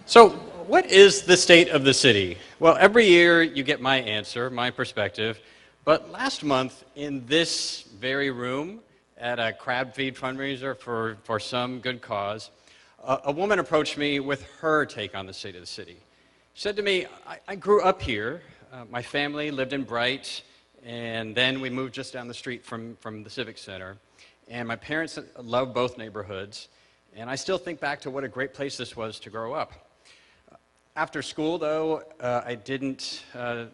So, what is the state of the city? Well, every year you get my answer, my perspective, but last month in this very room at a crab feed fundraiser for some good cause, a woman approached me with her take on the state of the city. She said to me, I grew up here, my family lived in Bright, and then we moved just down the street from the Civic Center, and my parents love both neighborhoods, and I still think back to what a great place this was to grow up. After school, though, I didn't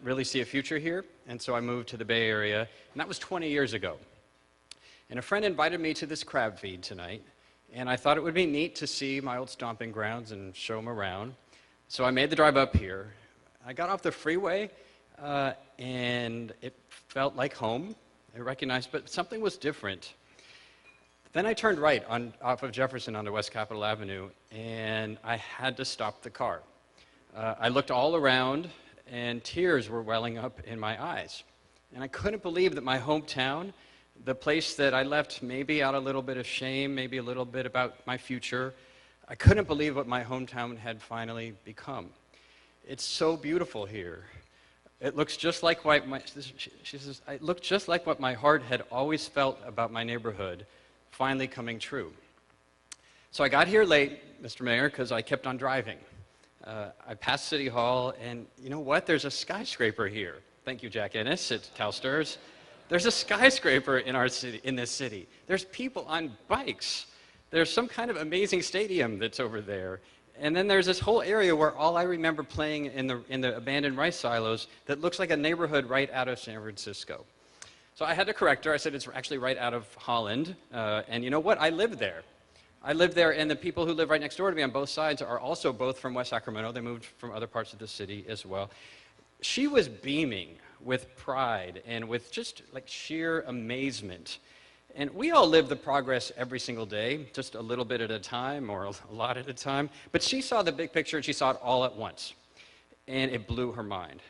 really see a future here, and so I moved to the Bay Area, and that was 20 years ago. And a friend invited me to this crab feed tonight, and I thought it would be neat to see my old stomping grounds and show them around. So I made the drive up here. I got off the freeway, and it felt like home. I recognized, but something was different. Then I turned right off of Jefferson onto West Capitol Avenue, and I had to stop the car. I looked all around, and tears were welling up in my eyes. And I couldn't believe that my hometown, the place that I left maybe out a little bit of shame, maybe a little bit about my future, I couldn't believe what my hometown had finally become. It's so beautiful here. It looks just like she says, it looked just like what my heart had always felt about my neighborhood, finally coming true. So I got here late, Mr. Mayor, because I kept on driving. I passed City Hall, and you know what? There's a skyscraper here. Thank you, Jack Ennis at CalSTRS. There's a skyscraper in our city, in this city. There's people on bikes. There's some kind of amazing stadium that's over there. And then there's this whole area where all I remember playing in the abandoned rice silos that looks like a neighborhood right out of San Francisco. So I had to correct her. I said it's actually right out of Holland. And you know what? I live there. I live there, and the people who live right next door to me on both sides are also both from West Sacramento. They moved from other parts of the city as well. She was beaming with pride and with just like sheer amazement. And we all live the progress every single day, just a little bit at a time or a lot at a time. But she saw the big picture, and she saw it all at once. And it blew her mind.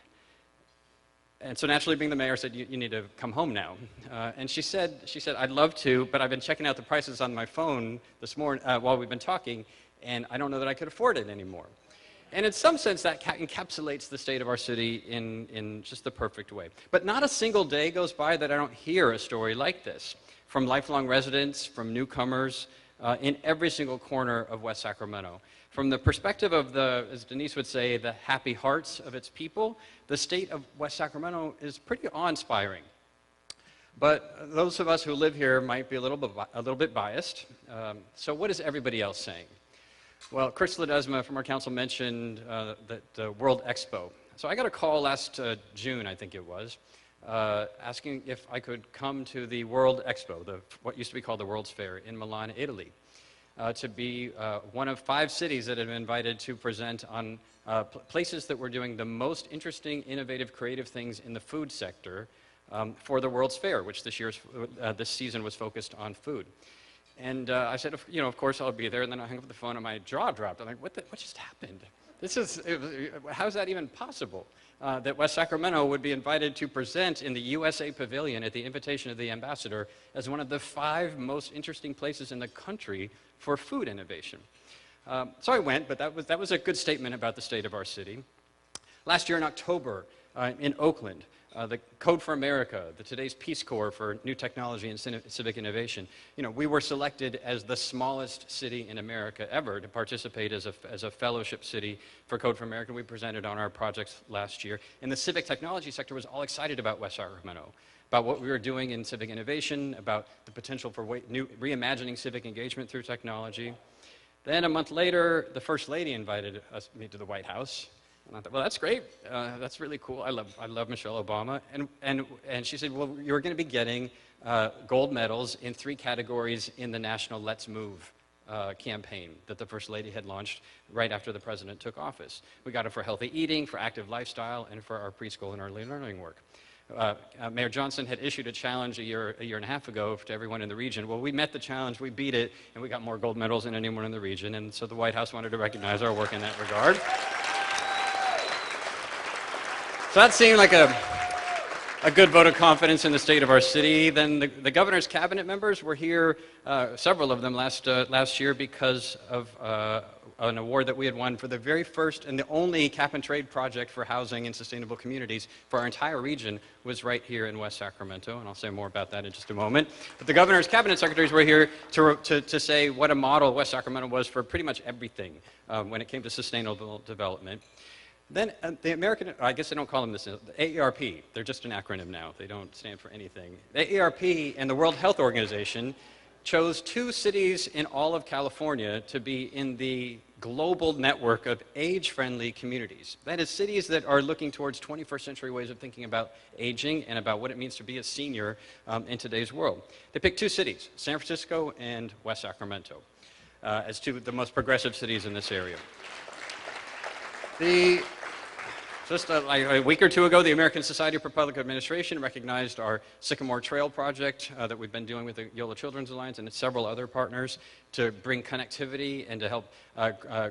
And so naturally, being the mayor, said, you need to come home now. And she said, I'd love to, but I've been checking out the prices on my phone this morning while we've been talking, and I don't know that I could afford it anymore. And in some sense, that encapsulates the state of our city in just the perfect way. But not a single day goes by that I don't hear a story like this, from lifelong residents, from newcomers, in every single corner of West Sacramento. From the perspective of the, as Denise would say, the happy hearts of its people, the state of West Sacramento is pretty awe-inspiring. But those of us who live here might be a little bit biased. So what is everybody else saying? Well, Chris Ledesma from our council mentioned the World Expo. So I got a call last June, I think it was, asking if I could come to the World Expo, what used to be called the World's Fair in Milan, Italy. To be one of 5 cities that have been invited to present on places that were doing the most interesting, innovative, creative things in the food sector for the World's Fair, which this season was focused on food. And I said, of course I'll be there. And then I hung up the phone and my jaw dropped. I'm like, what just happened? How's that even possible? That West Sacramento would be invited to present in the USA Pavilion at the invitation of the ambassador as one of the 5 most interesting places in the country for food innovation. So I went, but that was a good statement about the state of our city. Last year in October in Oakland, the Code for America, today's Peace Corps for New Technology and Civic Innovation, we were selected as the smallest city in America ever to participate as a fellowship city for Code for America. We presented on our projects last year. And the civic technology sector was all excited about West Sacramento, about what we were doing in civic innovation, about the potential for reimagining civic engagement through technology. Then a month later, the First Lady invited me to the White House. And I thought, well, that's great. That's really cool. I love Michelle Obama. And she said, well, you're going to be getting gold medals in 3 categories in the national Let's Move campaign that the First Lady had launched right after the president took office. We got it for healthy eating, for active lifestyle, and for our preschool and early learning work. Mayor Johnson had issued a challenge a year and a half ago to everyone in the region. Well, we met the challenge, we beat it, and we got more gold medals than anyone in the region. And so the White House wanted to recognize our work in that regard. So that seemed like a good vote of confidence in the state of our city. Then the governor's cabinet members were here, several of them last year, because of an award that we had won for the very first and the only cap-and-trade project for housing and sustainable communities for our entire region was right here in West Sacramento, and I'll say more about that in just a moment. But the governor's cabinet secretaries were here to say what a model West Sacramento was for pretty much everything when it came to sustainable development. Then the American, I guess they don't call them this, the AARP, they're just an acronym now, they don't stand for anything. The AARP and the World Health Organization chose 2 cities in all of California to be in the global network of age-friendly communities. That is, cities that are looking towards 21st century ways of thinking about aging and about what it means to be a senior in today's world. They picked 2 cities, San Francisco and West Sacramento, as 2 of the most progressive cities in this area. Just a week or 2 ago, the American Society for Public Administration recognized our Sycamore Trail project that we've been doing with the Yola Children's Alliance and several other partners to bring connectivity and to help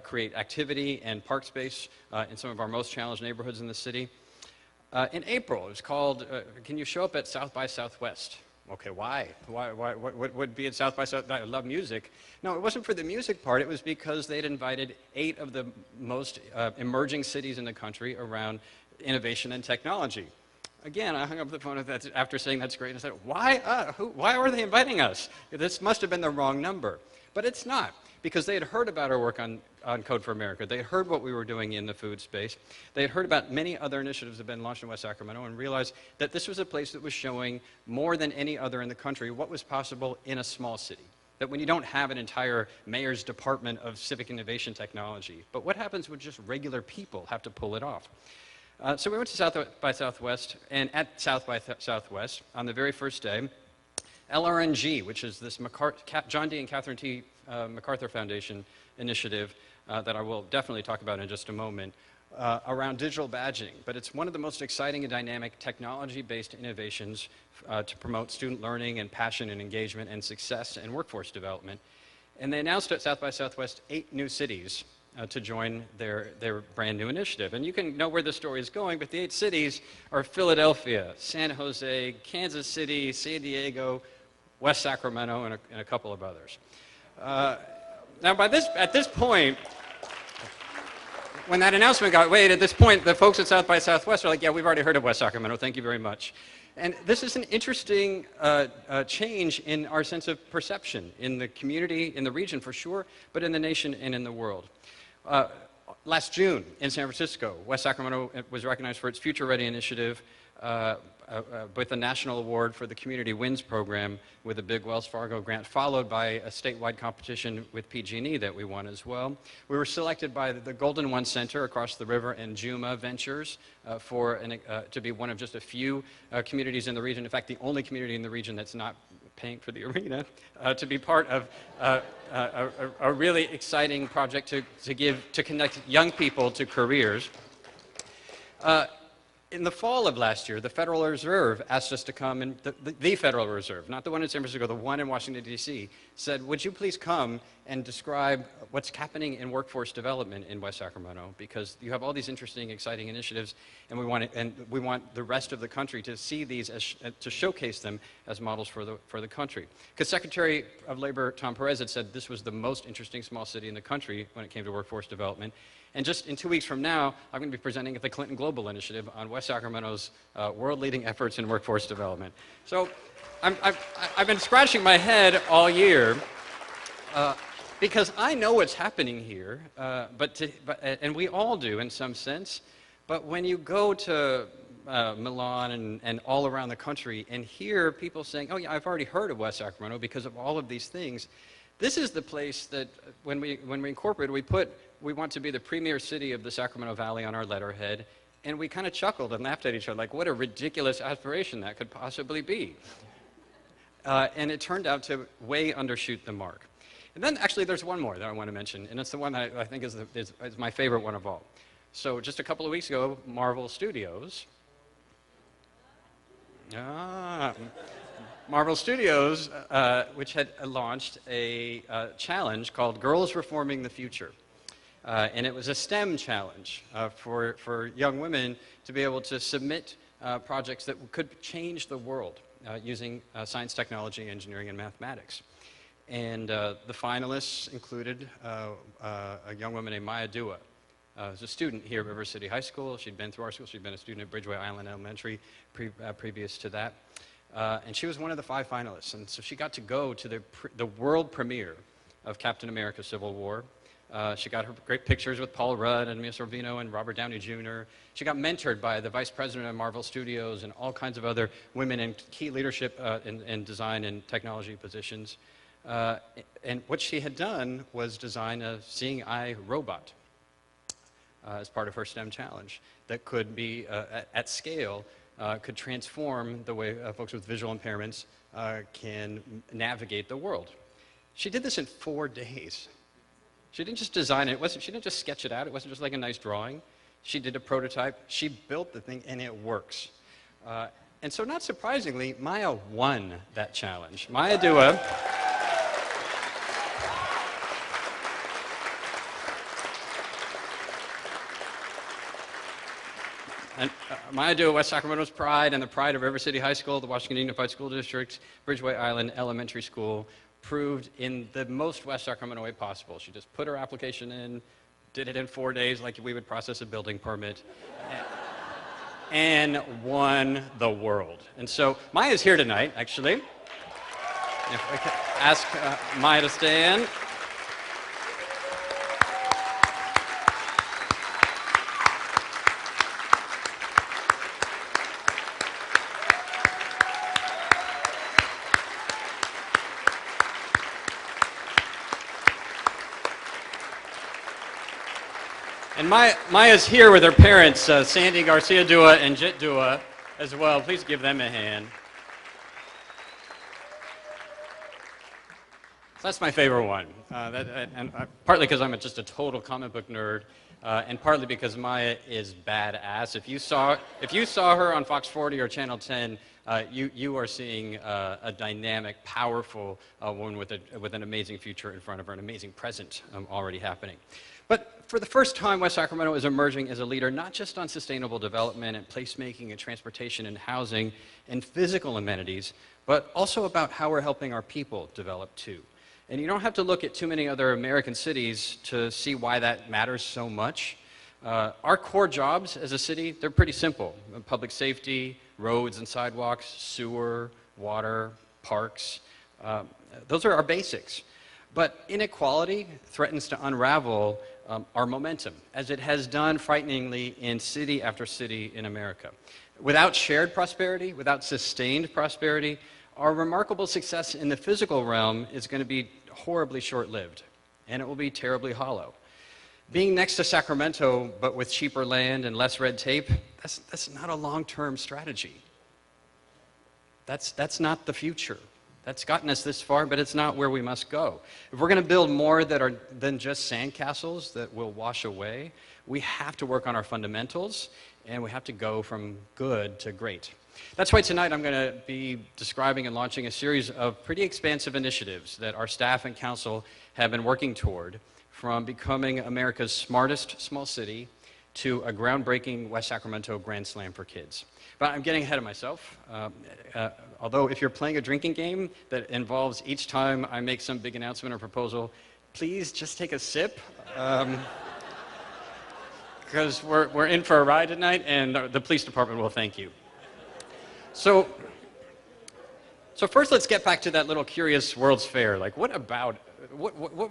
create activity and park space in some of our most challenged neighborhoods in the city. In April, it was called, Can You Show Up at South by Southwest? Okay, why? What would be at South by Southwest? I love music. No, it wasn't for the music part. It was because they'd invited 8 of the most emerging cities in the country around innovation and technology. Again, I hung up the phone after saying that's great and said, why are they inviting us? This must have been the wrong number. But it's not, because they had heard about our work on Code for America. They had heard what we were doing in the food space. They had heard about many other initiatives that have been launched in West Sacramento and realized that this was a place that was showing more than any other in the country what was possible in a small city. That when you don't have an entire mayor's department of civic innovation technology, but what happens when just regular people have to pull it off? So we went to South by Southwest, and at South by Southwest, on the very first day, LRNG, which is this John D. and Catherine T. MacArthur Foundation initiative that I will definitely talk about in just a moment, around digital badging. But it's one of the most exciting and dynamic technology-based innovations to promote student learning and passion and engagement and success and workforce development. And they announced at South by Southwest 8 new cities to join their brand new initiative. And you can know where the story is going, but the 8 cities are Philadelphia, San Jose, Kansas City, San Diego, West Sacramento, and a couple of others. Now, at this point, when that announcement got made, at this point, the folks at South by Southwest are like, yeah, we've already heard of West Sacramento, thank you very much. And this is an interesting change in our sense of perception in the community, in the region for sure, but in the nation and in the world. Last June in San Francisco, West Sacramento was recognized for its Future Ready initiative with a national award for the Community Wins program with a big Wells Fargo grant, followed by a statewide competition with PG&E that we won as well. We were selected by the Golden One Center across the river and Juma Ventures to be one of just a few communities in the region, in fact, the only community in the region that's not paying for the arena, to be part of a really exciting project to connect young people to careers. In the fall of last year, the Federal Reserve asked us to come, and the Federal Reserve, not the one in San Francisco, the one in Washington, D.C., said, would you please come and describe what's happening in workforce development in West Sacramento, because you have all these interesting, exciting initiatives, and we want the rest of the country to see these, to showcase them as models for the country. Because Secretary of Labor Tom Perez had said this was the most interesting small city in the country when it came to workforce development. And just in 2 weeks from now, I'm going to be presenting at the Clinton Global Initiative on West Sacramento's world-leading efforts in workforce development. So I've been scratching my head all year because I know what's happening here, and we all do in some sense, but when you go to Milan and all around the country and hear people saying, oh yeah, I've already heard of West Sacramento because of all of these things, this is the place that when we incorporated, we want to be the premier city of the Sacramento Valley on our letterhead, and we kind of chuckled and laughed at each other, like what a ridiculous aspiration that could possibly be. And it turned out to way undershoot the mark. And then actually there's one more that I want to mention, and it's the one that I think is my favorite one of all. So just a couple of weeks ago, Marvel Studios, which had launched a challenge called Girls Reforming the Future. And it was a STEM challenge for young women to be able to submit projects that could change the world using science, technology, engineering, and mathematics. And the finalists included a young woman named Maya Dua. Who's a student here at River City High School. She'd been through our school. She'd been a student at Bridgeway Island Elementary previous to that. And she was one of the 5 finalists. And so she got to go to the world premiere of Captain America Civil War. She got her great pictures with Paul Rudd and Mia Sorvino and Robert Downey Jr. She got mentored by the vice president of Marvel Studios and all kinds of other women in key leadership in design and technology positions. And what she had done was design a seeing eye robot as part of her STEM challenge that could be, at scale, could transform the way folks with visual impairments can navigate the world. She did this in 4 days. She didn't just design it. She didn't just sketch it out. It wasn't just like a nice drawing. She did a prototype. She built the thing, and it works. And so, not surprisingly, Maya won that challenge. Maya Dua. And Maya Dua, West Sacramento's pride and the pride of River City High School, the Washington Unified School District, Bridgeway Island Elementary School, proved in the most West Sacramento way possible. She just put her application in, did it in 4 days like we would process a building permit, and won the world. And so Maya's here tonight, actually. If I could ask Maya to stand. And Maya's here with her parents, Sandy Garcia Dua and Jit Dua, as well. Please give them a hand. So that's my favorite one, partly because I'm just a total comic book nerd, and partly because Maya is badass. If you saw her on Fox 40 or Channel 10, you are seeing a dynamic, powerful woman with an amazing future in front of her, an amazing present already happening. But for the first time, West Sacramento is emerging as a leader not just on sustainable development and placemaking and transportation and housing and physical amenities, but also about how we're helping our people develop too. And you don't have to look at too many other American cities to see why that matters so much. Our core jobs as a city, they're pretty simple. Public safety, roads and sidewalks, sewer, water, parks. Those are our basics. But inequality threatens to unravel our momentum, as it has done frighteningly in city after city in America. Without shared prosperity, without sustained prosperity, our remarkable success in the physical realm is going to be horribly short-lived, and it will be terribly hollow. Being next to Sacramento, but with cheaper land and less red tape, that's not a long-term strategy. That's not the future. That's gotten us this far, but it's not where we must go. If we're going to build more that are than just sandcastles that will wash away, we have to work on our fundamentals, and we have to go from good to great. That's why tonight I'm going to be describing and launching a series of pretty expansive initiatives that our staff and council have been working toward, from becoming America's smartest small city to a groundbreaking West Sacramento Grand Slam for kids. But I'm getting ahead of myself. Although if you're playing a drinking game that involves each time I make some big announcement or proposal, please just take a sip. Because we're in for a ride tonight, and the police department will thank you. So first, let's get back to that little curious World's Fair. Like, what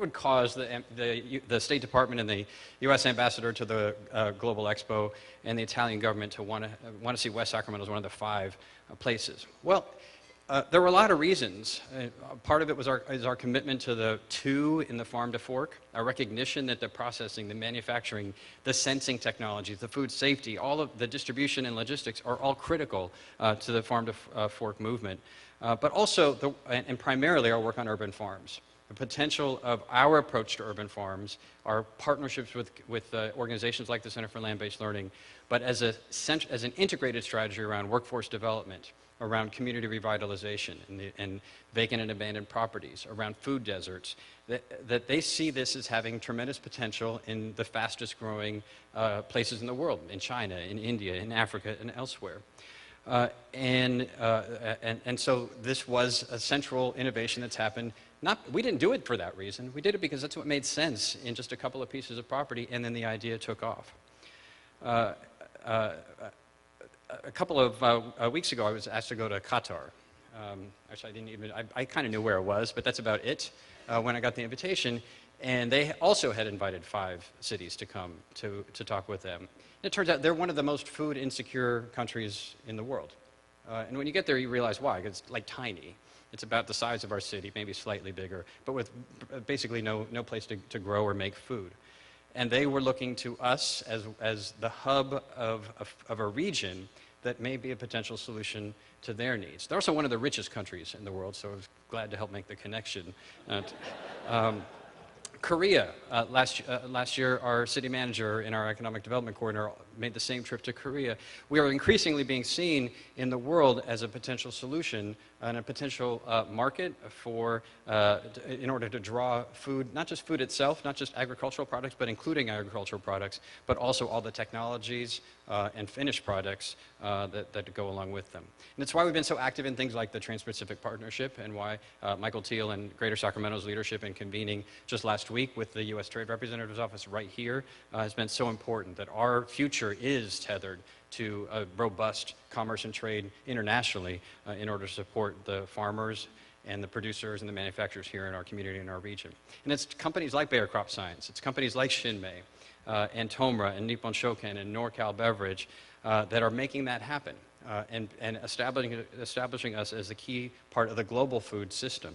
would cause the State Department and the U.S. ambassador to the Global Expo and the Italian government to want to see West Sacramento as one of the 5 places? Well, there were a lot of reasons. Part of it was our commitment to the 2 in the farm to fork, our recognition that the processing, the manufacturing, the sensing technologies, the food safety, all of the distribution and logistics are all critical to the farm to fork movement. But also, and primarily, our work on urban farms. The potential of our approach to urban farms, our partnerships with organizations like the Center for Land-Based Learning, but as an integrated strategy around workforce development, around community revitalization and vacant and abandoned properties, around food deserts, that they see this as having tremendous potential in the fastest growing places in the world, in China, in India, in Africa, and elsewhere. And so this was a central innovation that's happened We didn't do it for that reason. We did it because that's what made sense in just a couple of pieces of property, and then the idea took off. A couple of weeks ago, I was asked to go to Qatar. Actually, I kind of knew where it was, but that's about it when I got the invitation. And they also had invited 5 cities to come to talk with them. And it turns out they're one of the most food insecure countries in the world. And when you get there, you realize why. It's like tiny. It's about the size of our city, maybe slightly bigger, but with basically no place to grow or make food. And they were looking to us as the hub of a region that may be a potential solution to their needs. They're also one of the richest countries in the world, so I was glad to help make the connection. Korea, last year, our city manager in our economic development coordinator made the same trip to Korea. We are increasingly being seen in the world as a potential solution and a potential market for, in order to draw food, not just food itself, not just agricultural products, but including agricultural products, but also all the technologies and finished products that go along with them. And it's why we've been so active in things like the Trans-Pacific Partnership, and why Michael Teal and Greater Sacramento's leadership in convening just last week with the U.S. Trade Representative's office right here has been so important, that our future is tethered to a robust commerce and trade internationally in order to support the farmers and the producers and the manufacturers here in our community and our region. And it's companies like Bayer Crop Science, it's companies like Shinmei, and Tomra, and Nippon Shoken, and NorCal Beverage that are making that happen and establishing us as a key part of the global food system.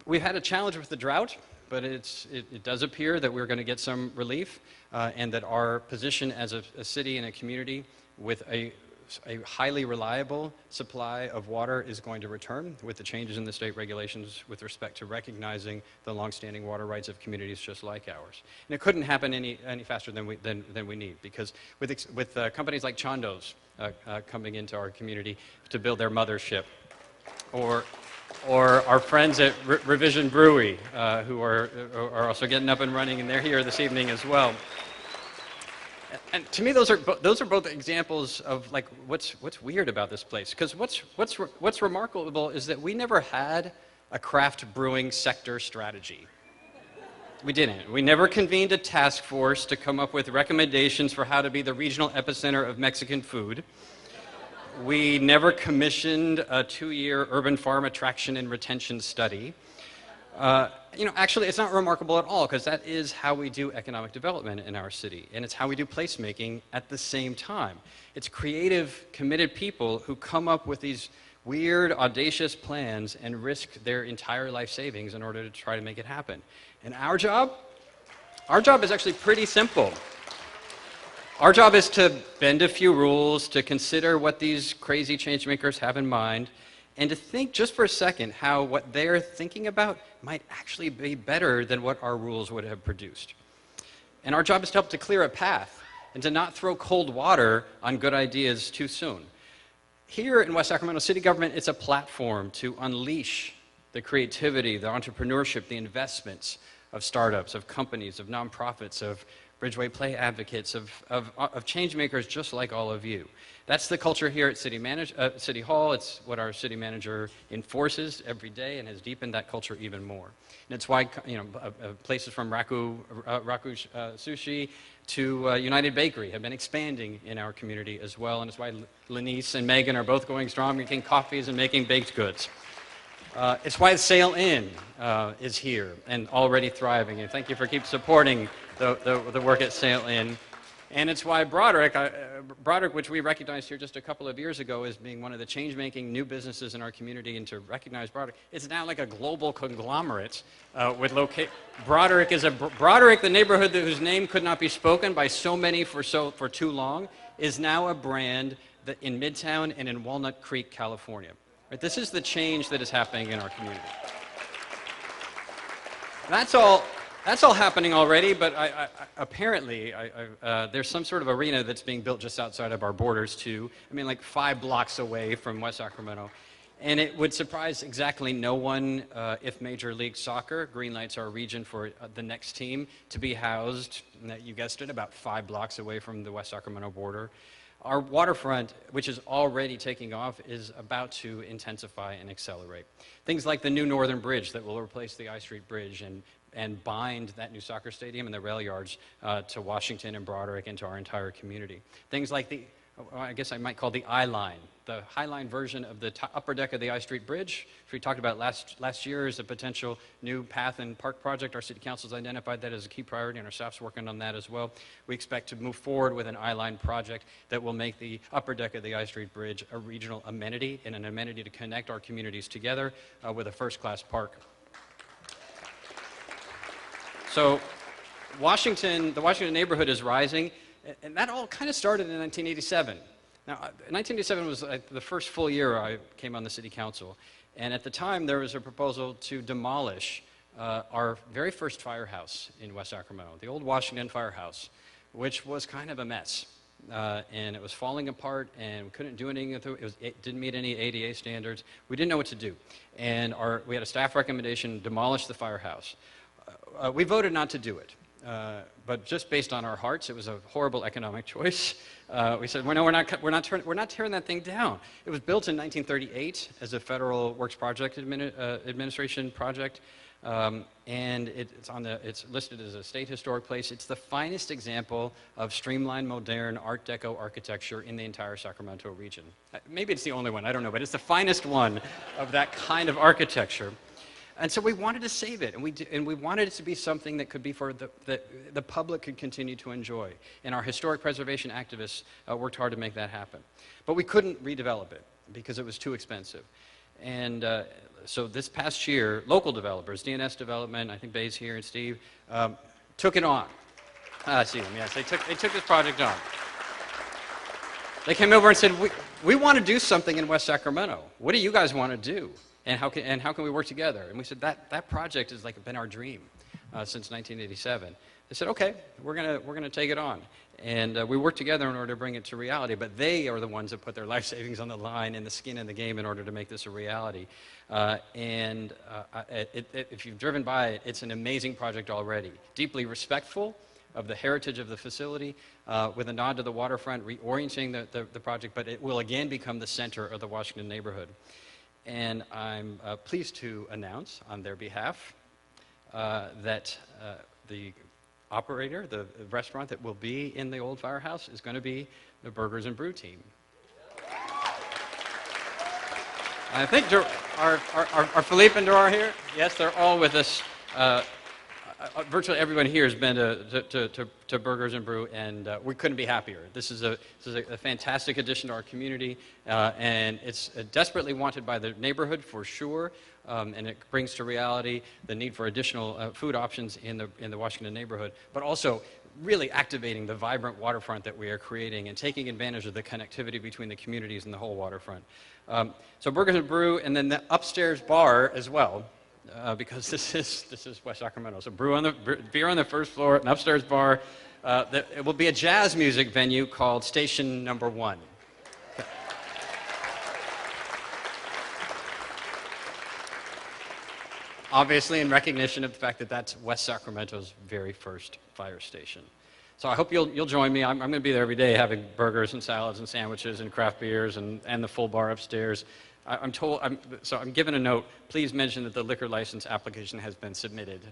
We've had a challenge with the drought, but it does appear that we're going to get some relief, and that our position as a city and a community with a highly reliable supply of water is going to return with the changes in the state regulations with respect to recognizing the longstanding water rights of communities just like ours. And it couldn't happen any faster than we need, because with companies like Chando's coming into our community to build their mothership, or our friends at Revision Brewery, who are also getting up and running, and they're here this evening as well. And to me, those are both examples of like what's weird about this place. Because what's remarkable is that we never had a craft brewing sector strategy. We didn't. We never convened a task force to come up with recommendations for how to be the regional epicenter of Mexican food. We never commissioned a 2-year urban farm attraction and retention study. Actually, it's not remarkable at all, because that is how we do economic development in our city, and it's how we do placemaking at the same time. It's creative, committed people who come up with these weird, audacious plans and risk their entire life savings in order to try to make it happen. And our job is actually pretty simple. Our job is to bend a few rules, to consider what these crazy change makers have in mind, and to think just for a second how what they're thinking about might actually be better than what our rules would have produced. And our job is to help to clear a path and to not throw cold water on good ideas too soon. Here in West Sacramento city government, it's a platform to unleash the creativity, the entrepreneurship, the investments of startups, of companies, of nonprofits, of Bridgeway Play advocates, of change makers just like all of you. That's the culture here at City Hall. It's what our city manager enforces every day and has deepened that culture even more. And it's why places from Raku Sushi to United Bakery have been expanding in our community as well. And it's why Lenice and Megan are both going strong, making coffees and making baked goods. It's why Sail Inn is here and already thriving. And thank you for keep supporting the work at Sail Inn. And it's why Broderick, which we recognized here just a couple of years ago as being one of the change-making new businesses in our community, and to recognize Broderick, it's now like a global conglomerate with Broderick, the neighborhood whose name could not be spoken by so many for too long, is now a brand that in Midtown and in Walnut Creek, California. Right? This is the change that is happening in our community. That's all happening already, but apparently there's some sort of arena that's being built just outside of our borders too. I mean, like 5 blocks away from West Sacramento. And it would surprise exactly no one if Major League Soccer greenlights our region for the next team to be housed, you guessed it, about 5 blocks away from the West Sacramento border. Our waterfront, which is already taking off, is about to intensify and accelerate. Things like the new Northern Bridge that will replace the I Street Bridge and bind that new soccer stadium and the rail yards to Washington and Broderick and to our entire community. Things like the, I guess I might call the I-Line, the High Line version of the upper deck of the I Street Bridge, which we talked about last year as a potential new path and park project. Our city council has identified that as a key priority, and our staff's working on that as well. We expect to move forward with an I-Line project that will make the upper deck of the I Street Bridge a regional amenity and an amenity to connect our communities together with a first-class park. So the Washington neighborhood is rising, and that all kind of started in 1987. Now, 1987 was the first full year I came on the city council, and at the time there was a proposal to demolish our very first firehouse in West Sacramento, the old Washington firehouse, which was kind of a mess. And it was falling apart, and we couldn't do anything with it. It didn't meet any ADA standards. We didn't know what to do. And we had a staff recommendation, demolish the firehouse. We voted not to do it. But just based on our hearts, it was a horrible economic choice. We said, well, no, we're not tearing that thing down. It was built in 1938 as a Federal Works Project Administration project, and it's listed as a state historic place. It's the finest example of streamlined, modern Art Deco architecture in the entire Sacramento region. Maybe it's the only one, I don't know, but it's the finest one of that kind of architecture. And so we wanted to save it, and we wanted it to be something that could be for the public could continue to enjoy. And our historic preservation activists worked hard to make that happen. But we couldn't redevelop it because it was too expensive. And so this past year, local developers, DNS Development, I think Bay's here, and Steve, took it on. I see them, yes, they took this project on. They came over and said, we want to do something in West Sacramento. What do you guys want to do? And how can we work together? And we said that project has been our dream since 1987. They said, okay, we're gonna take it on, and we worked together in order to bring it to reality. But they are the ones that put their life savings on the line and the skin in the game in order to make this a reality. If you've driven by it, it's an amazing project already. Deeply respectful of the heritage of the facility, with a nod to the waterfront, reorienting the project, but it will again become the center of the Washington neighborhood. And I'm pleased to announce on their behalf that the operator, the restaurant that will be in the old firehouse, is going to be the Burgers and Brew team. I think are Philippe and Dora here? Yes, they're all with us. Virtually everyone here has been to Burgers and Brew, and we couldn't be happier. This is a fantastic addition to our community, and it's desperately wanted by the neighborhood for sure, and it brings to reality the need for additional food options in the Washington neighborhood, but also really activating the vibrant waterfront that we are creating and taking advantage of the connectivity between the communities and the whole waterfront. So Burgers and Brew, and then the upstairs bar as well. Because this is West Sacramento. So beer on the first floor, an upstairs bar. It will be a jazz music venue called Station Number 1. Obviously in recognition of the fact that that's West Sacramento's very first fire station. So I hope you'll join me. I'm going to be there every day having burgers and salads and sandwiches and craft beers and the full bar upstairs. I'm given a note, please mention that the liquor license application has been submitted.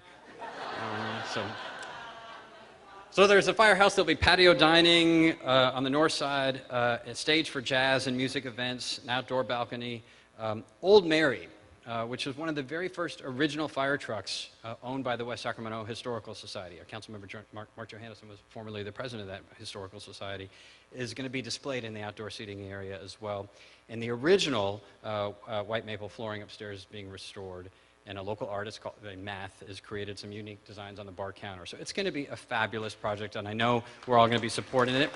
So there's a firehouse, there'll be patio dining on the north side, a stage for jazz and music events, an outdoor balcony. Old Mary, which was one of the very first original fire trucks owned by the West Sacramento Historical Society. Our councilmember Mark Johannesson was formerly the president of that historical society, is going to be displayed in the outdoor seating area as well. And the original white maple flooring upstairs is being restored, and a local artist called Math has created some unique designs on the bar counter. So it's going to be a fabulous project, and I know we're all going to be supporting it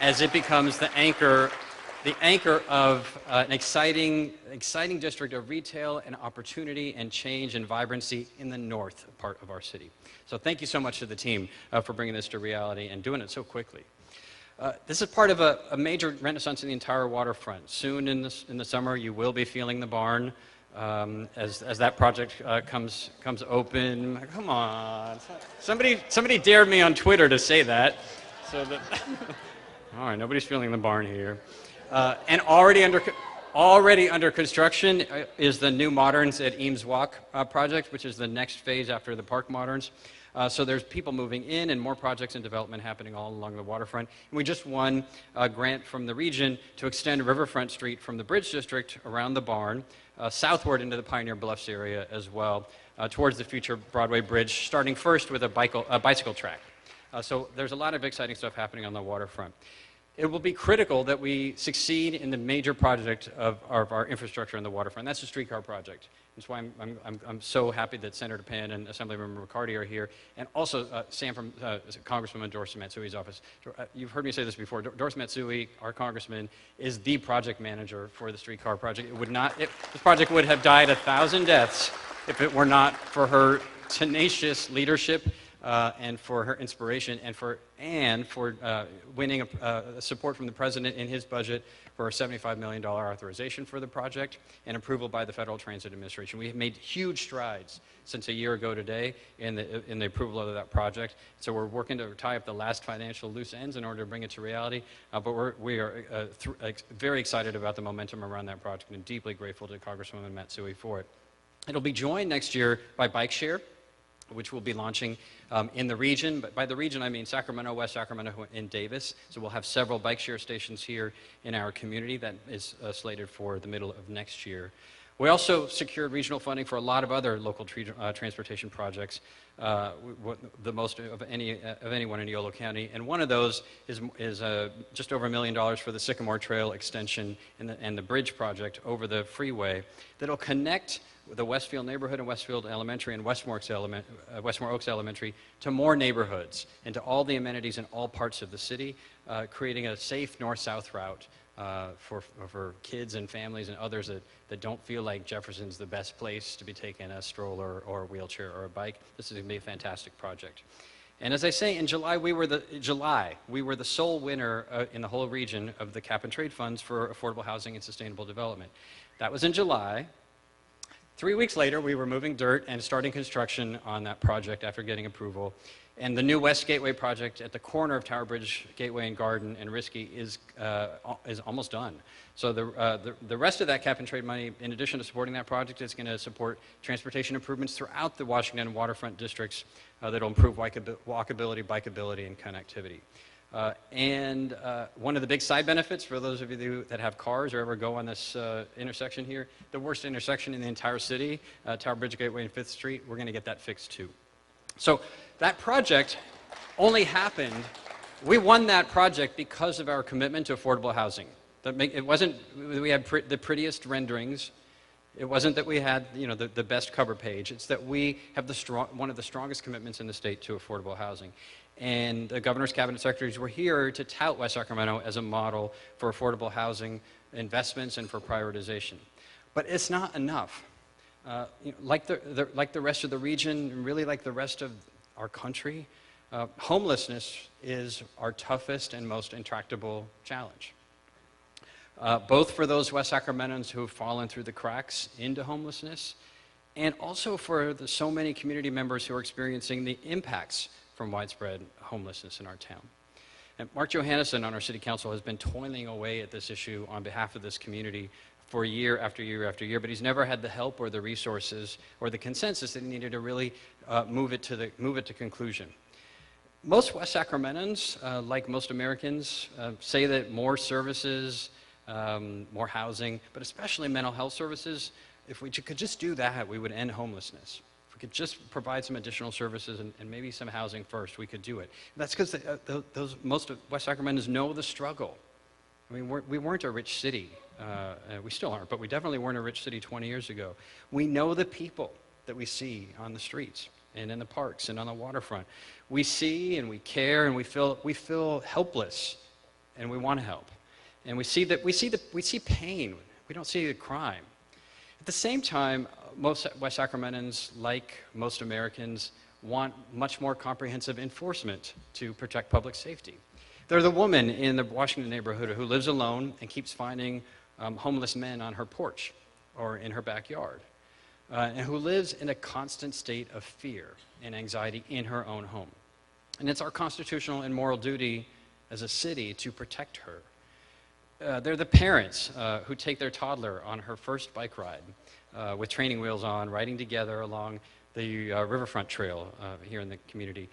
as it becomes the anchor of an exciting district of retail and opportunity and change and vibrancy in the north part of our city. So thank you so much to the team for bringing this to reality and doing it so quickly. This is part of a major renaissance in the entire waterfront. Soon in the summer, you will be feeling the barn as that project comes open. Come on, somebody dared me on Twitter to say that, so that All right, nobody's feeling the barn here. And already under construction is the new Moderns at Eames Walk project, which is the next phase after the Park Moderns. So there's people moving in and more projects in development happening all along the waterfront. And we just won a grant from the region to extend Riverfront Street from the Bridge District around the barn southward into the Pioneer Bluffs area as well, towards the future Broadway Bridge, starting first with a bicycle track. So there's a lot of exciting stuff happening on the waterfront. It will be critical that we succeed in the major project of our infrastructure on the waterfront. That's the streetcar project. That's why I'm so happy that Senator Pan and Assemblymember McCarty are here, and also Sam from Congresswoman Doris Matsui's office. You've heard me say this before. Doris Matsui, our congressman, is the project manager for the streetcar project. This project would have died 1,000 deaths if it were not for her tenacious leadership and for her inspiration, and for winning support from the president in his budget for a $75 million authorization for the project and approval by the Federal Transit Administration. We have made huge strides since a year ago today in the approval of that project. So we're working to tie up the last financial loose ends in order to bring it to reality. But we are very excited about the momentum around that project and deeply grateful to Congresswoman Matsui for it. It'll be joined next year by Bike Share, which we'll be launching in the region. But by the region, I mean Sacramento, West Sacramento, and Davis. So we'll have several bike share stations here in our community. That is slated for the middle of next year. We also secured regional funding for a lot of other local transportation projects, the most of anyone in Yolo County. And one of those is just over $1 million for the Sycamore Trail extension and the bridge project over the freeway that'll connect the Westfield neighborhood and Westfield Elementary and Westmore Oaks Elementary to more neighborhoods and to all the amenities in all parts of the city, creating a safe north-south route for kids and families and others that don't feel like Jefferson's the best place to be taking a stroller or a wheelchair or a bike. This is going to be a fantastic project. And as I say, in July, we were the sole winner in the whole region of the cap and trade funds for affordable housing and sustainable development. That was in July. 3 weeks later, we were moving dirt and starting construction on that project after getting approval. And the new West Gateway project at the corner of Tower Bridge, Gateway and Garden and Risky is almost done. So the rest of that cap and trade money, in addition to supporting that project, is going to support transportation improvements throughout the Washington waterfront districts that'll improve walkability, bikeability, and connectivity. One of the big side benefits for those of you that have cars or ever go on this intersection here, the worst intersection in the entire city, Tower Bridge, Gateway, and 5th Street, we're going to get that fixed too. So that project only happened, we won that project because of our commitment to affordable housing. It wasn't that we had the prettiest renderings. It wasn't that we had, the best cover page. It's that we have one of the strongest commitments in the state to affordable housing. And the governor's cabinet secretaries were here to tout West Sacramento as a model for affordable housing investments and for prioritization. But it's not enough. Like the rest of the region, and really like the rest of our country, homelessness is our toughest and most intractable challenge. Both for those West Sacramentans who have fallen through the cracks into homelessness, and also for so many community members who are experiencing the impacts from widespread homelessness in our town. And Mark Johannesson on our city council has been toiling away at this issue on behalf of this community for year after year after year, but he's never had the help or the resources or the consensus that he needed to really move it to conclusion. Most West Sacramentans, like most Americans, say that more services, more housing, but especially mental health services, if we could just do that, we would end homelessness. If we could just provide some additional services and maybe some housing first, we could do it. And that's because most of West Sacramentans know the struggle. I mean, we weren't a rich city. We still aren't, but we definitely weren't a rich city 20 years ago. We know the people that we see on the streets and in the parks and on the waterfront. We see and we care and we feel helpless, and we want to help. And we see pain. We don't see the crime. At the same time, most West Sacramentans, like most Americans, want much more comprehensive enforcement to protect public safety. They're the woman in the Washington neighborhood who lives alone and keeps finding homeless men on her porch or in her backyard, and who lives in a constant state of fear and anxiety in her own home. And it's our constitutional and moral duty as a city to protect her. They're the parents who take their toddler on her first bike ride with training wheels on, riding together along the Riverfront Trail here in the community,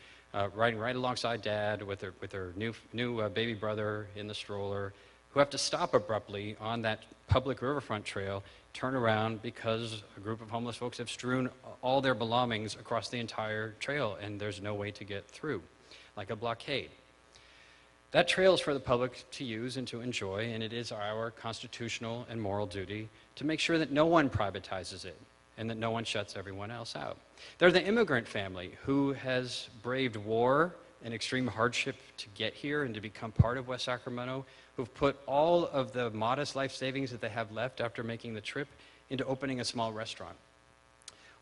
riding right alongside Dad with her new baby brother in the stroller, who have to stop abruptly on that public Riverfront Trail, turn around because a group of homeless folks have strewn all their belongings across the entire trail and there's no way to get through, like a blockade. That trail is for the public to use and to enjoy, and it is our constitutional and moral duty to make sure that no one privatizes it and that no one shuts everyone else out. They're the immigrant family who has braved war and extreme hardship to get here and to become part of West Sacramento, who've put all of the modest life savings that they have left after making the trip into opening a small restaurant,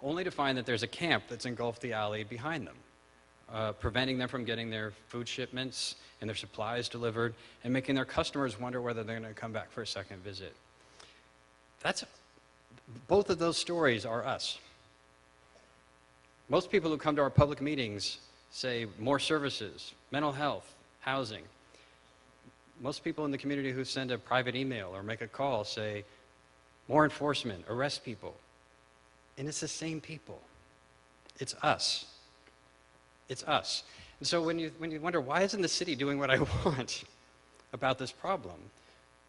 only to find that there's a camp that's engulfed the alley behind them, preventing them from getting their food shipments and their supplies delivered, and making their customers wonder whether they're going to come back for a second visit. Both of those stories are us. Most people who come to our public meetings say more services, mental health, housing. Most people in the community who send a private email or make a call say more enforcement, arrest people. And it's the same people. It's us. It's us. And so when you wonder, why isn't the city doing what I want about this problem?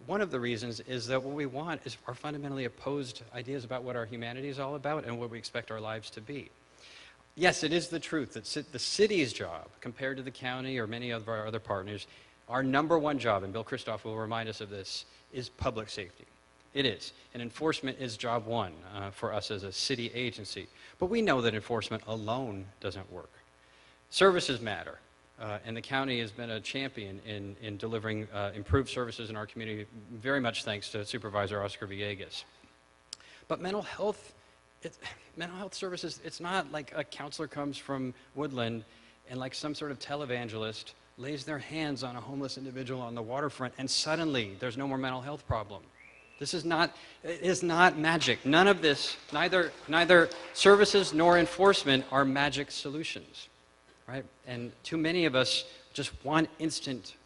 One of the reasons is that what we want are fundamentally opposed ideas about what our humanity is all about and what we expect our lives to be. Yes, it is the truth that the city's job, compared to the county or many of our other partners, our number one job, and Bill Christoph will remind us of this, is public safety. It is. And enforcement is job one for us as a city agency. But we know that enforcement alone doesn't work. Services matter. And the county has been a champion in delivering improved services in our community, very much thanks to Supervisor Oscar Villegas. But mental health services, it's not like a counselor comes from Woodland and like some sort of televangelist lays their hands on a homeless individual on the waterfront and suddenly there's no more mental health problem. It is not magic. None of this, neither services nor enforcement are magic solutions, right? And too many of us just want instant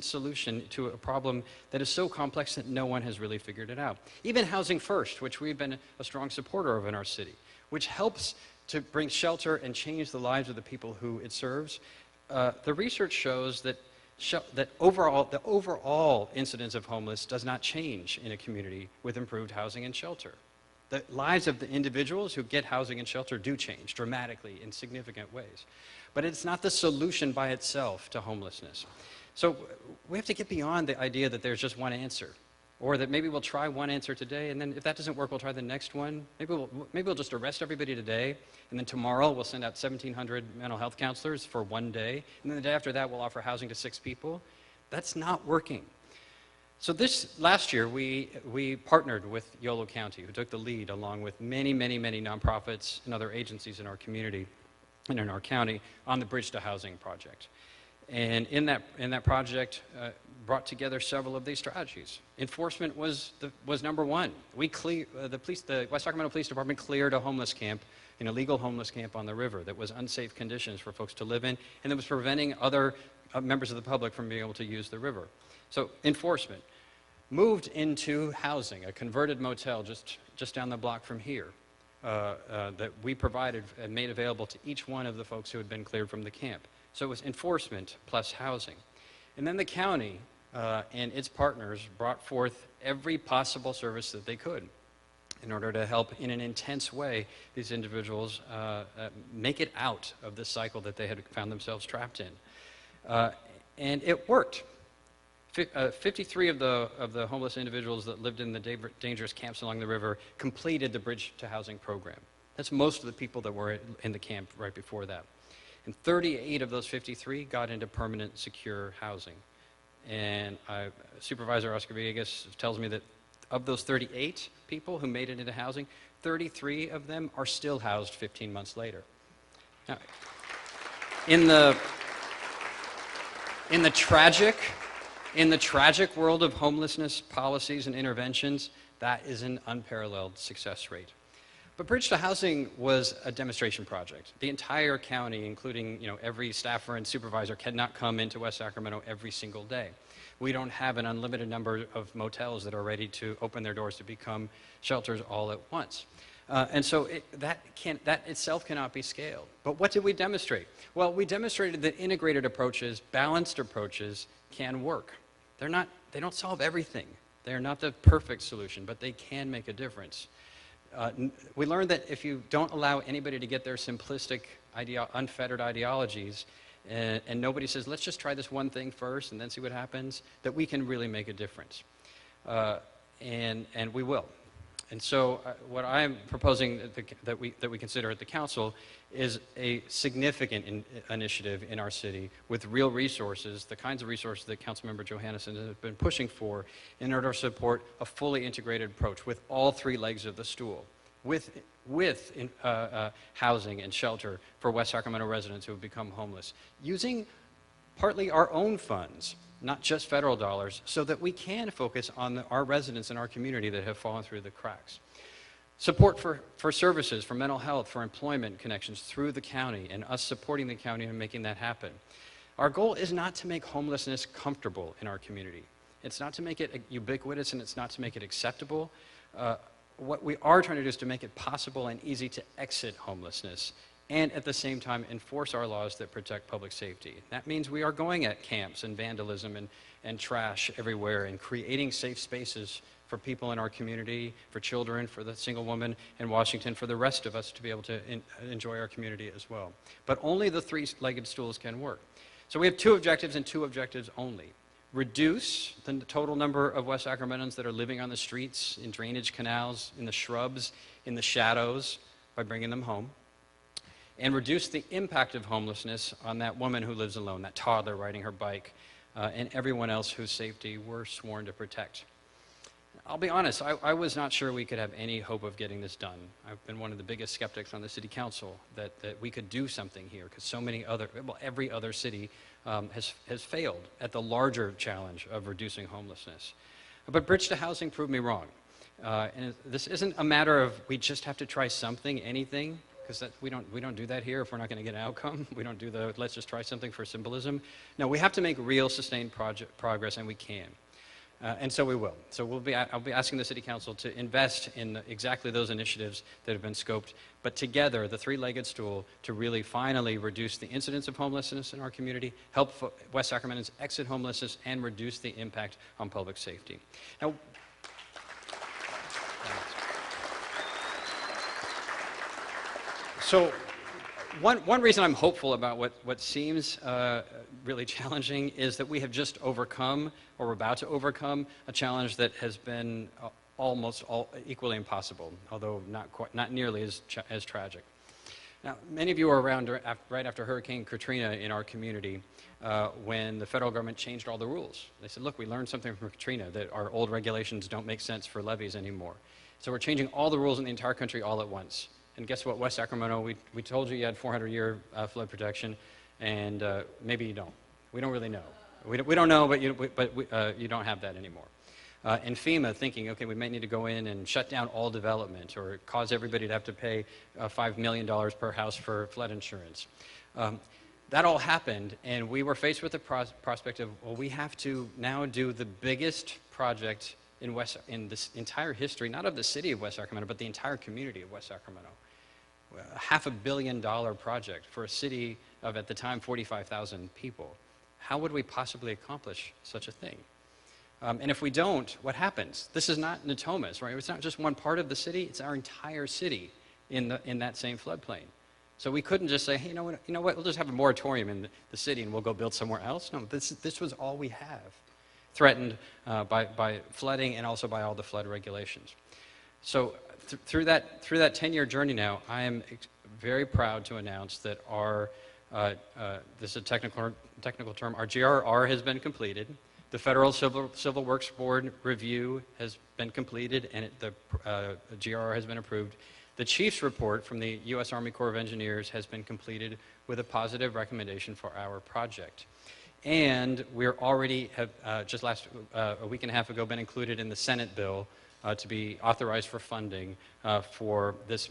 solution to a problem that is so complex that no one has really figured it out. Even Housing First, which we've been a strong supporter of in our city, which helps to bring shelter and change the lives of the people who it serves, the research shows that the overall incidence of homeless does not change in a community with improved housing and shelter. The lives of the individuals who get housing and shelter do change dramatically in significant ways. But it's not the solution by itself to homelessness. So we have to get beyond the idea that there's just one answer, or that maybe we'll try one answer today, and then if that doesn't work, we'll try the next one. Maybe we'll just arrest everybody today, and then tomorrow we'll send out 1,700 mental health counselors for one day, and then the day after that we'll offer housing to 6 people. That's not working. So this last year, we partnered with Yolo County, who took the lead along with many, many, many nonprofits and other agencies in our community and in our county on the Bridge to Housing project. And in that project, brought together several of these strategies. Enforcement was number one. The West Sacramento Police Department cleared a homeless camp, an illegal homeless camp on the river that was unsafe conditions for folks to live in, and that was preventing other members of the public from being able to use the river. So enforcement. Moved into housing, a converted motel just down the block from here that we provided and made available to each one of the folks who had been cleared from the camp. So it was enforcement plus housing. And then the county and its partners brought forth every possible service that they could in order to help in an intense way these individuals make it out of the cycle that they had found themselves trapped in. And it worked. 53 of the homeless individuals that lived in the dangerous camps along the river completed the Bridge to Housing program. That's most of the people that were in the camp right before that. And 38 of those 53 got into permanent, secure housing. And Supervisor Oscar Villegas tells me that of those 38 people who made it into housing, 33 of them are still housed 15 months later. Now, in the tragic world of homelessness policies and interventions, that is an unparalleled success rate. But Bridge to Housing was a demonstration project. The entire county, including every staffer and supervisor, cannot come into West Sacramento every single day. We don't have an unlimited number of motels that are ready to open their doors to become shelters all at once. And so that itself cannot be scaled. But what did we demonstrate? Well, we demonstrated that integrated approaches, balanced approaches, can work. They don't solve everything. They're not the perfect solution, but they can make a difference. We learned that if you don't allow anybody to get their simplistic, unfettered ideologies, and nobody says, let's just try this one thing first and then see what happens, that we can really make a difference. And we will. And so what I'm proposing that we consider at the council is a significant initiative in our city with real resources, the kinds of resources that Councilmember Johannesson has been pushing for in order to support a fully integrated approach with all three legs of the stool, with housing and shelter for West Sacramento residents who have become homeless, using partly our own funds, not just federal dollars, so that we can focus on our residents in our community that have fallen through the cracks. Support for services, for mental health, for employment connections through the county, and us supporting the county and making that happen. Our goal is not to make homelessness comfortable in our community. It's not to make it ubiquitous, and it's not to make it acceptable. What we are trying to do is to make it possible and easy to exit homelessness, and at the same time enforce our laws that protect public safety. That means we are going at camps and vandalism and trash everywhere and creating safe spaces for people in our community, for children, for the single woman in Washington, for the rest of us to be able to enjoy our community as well. But only the three-legged stools can work. So we have two objectives and two objectives only. Reduce the total number of West Sacramentans that are living on the streets, in drainage canals, in the shrubs, in the shadows, by bringing them home. And reduce the impact of homelessness on that woman who lives alone, that toddler riding her bike, and everyone else whose safety we're sworn to protect. I'll be honest, I was not sure we could have any hope of getting this done. I've been one of the biggest skeptics on the city council that we could do something here, because so many every other city has failed at the larger challenge of reducing homelessness. But Bridge to Housing proved me wrong. And this isn't a matter of we just have to try something, anything, because we don't do that here if we're not going to get an outcome. We don't do the let's just try something for symbolism. No, we have to make real sustained progress, and we can. And so we will. So I'll be asking the City Council to invest in exactly those initiatives that have been scoped, but together, the three-legged stool, to really finally reduce the incidence of homelessness in our community, help West Sacramentans exit homelessness, and reduce the impact on public safety. Now, so one reason I'm hopeful about what seems really challenging is that we have just overcome, or we're about to overcome, a challenge that has been almost equally impossible, although not nearly as tragic. Now, many of you were around right after Hurricane Katrina in our community when the federal government changed all the rules. They said, look, we learned something from Katrina, that our old regulations don't make sense for levees anymore. So we're changing all the rules in the entire country all at once. And guess what, West Sacramento, we told you had 400-year flood protection, and maybe you don't. We don't really know. We don't know, but you don't have that anymore. And FEMA thinking, okay, we might need to go in and shut down all development or cause everybody to have to pay $5 million per house for flood insurance. That all happened, and we were faced with the prospect of, well, we have to now do the biggest project in this entire history, not of the city of West Sacramento, but the entire community of West Sacramento. A $500 million project for a city of, at the time, 45,000 people. How would we possibly accomplish such a thing? And if we don't, what happens? This is not Natomas, right? It's not just one part of the city, it's our entire city in that same floodplain. So we couldn't just say, hey, you know what, we'll just have a moratorium in the city and we'll go build somewhere else. No, this was all we have, threatened by flooding and also by all the flood regulations. So through that 10-year journey now, I am very proud to announce that this is a technical term, our GRR has been completed. The Federal Civil Works Board review has been completed, and the GRR has been approved. The Chief's report from the U.S. Army Corps of Engineers has been completed with a positive recommendation for our project. And we're already have just a week and a half ago been included in the Senate bill to be authorized for funding for this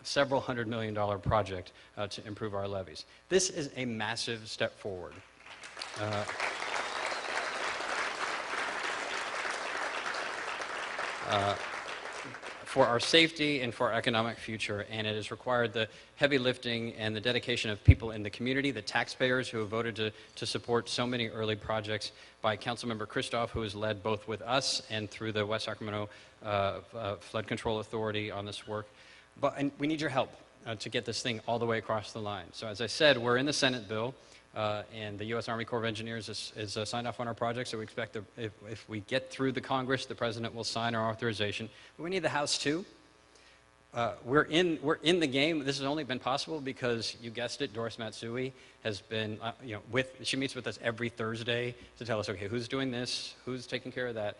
several $100 million project to improve our levees. This is a massive step forward. For our safety and for our economic future, and it has required the heavy lifting and the dedication of people in the community, the taxpayers who have voted to support so many early projects, by Councilmember Christoph, who has led both with us and through the West Sacramento Flood Control Authority on this work. And we need your help to get this thing all the way across the line. So as I said, we're in the Senate bill. And the U.S. Army Corps of Engineers is signed off on our project, so we expect if we get through the Congress, the President will sign our authorization. But we need the House too. We're in the game. This has only been possible because, you guessed it, Doris Matsui has been, she meets with us every Thursday to tell us, okay, who's doing this, who's taking care of that.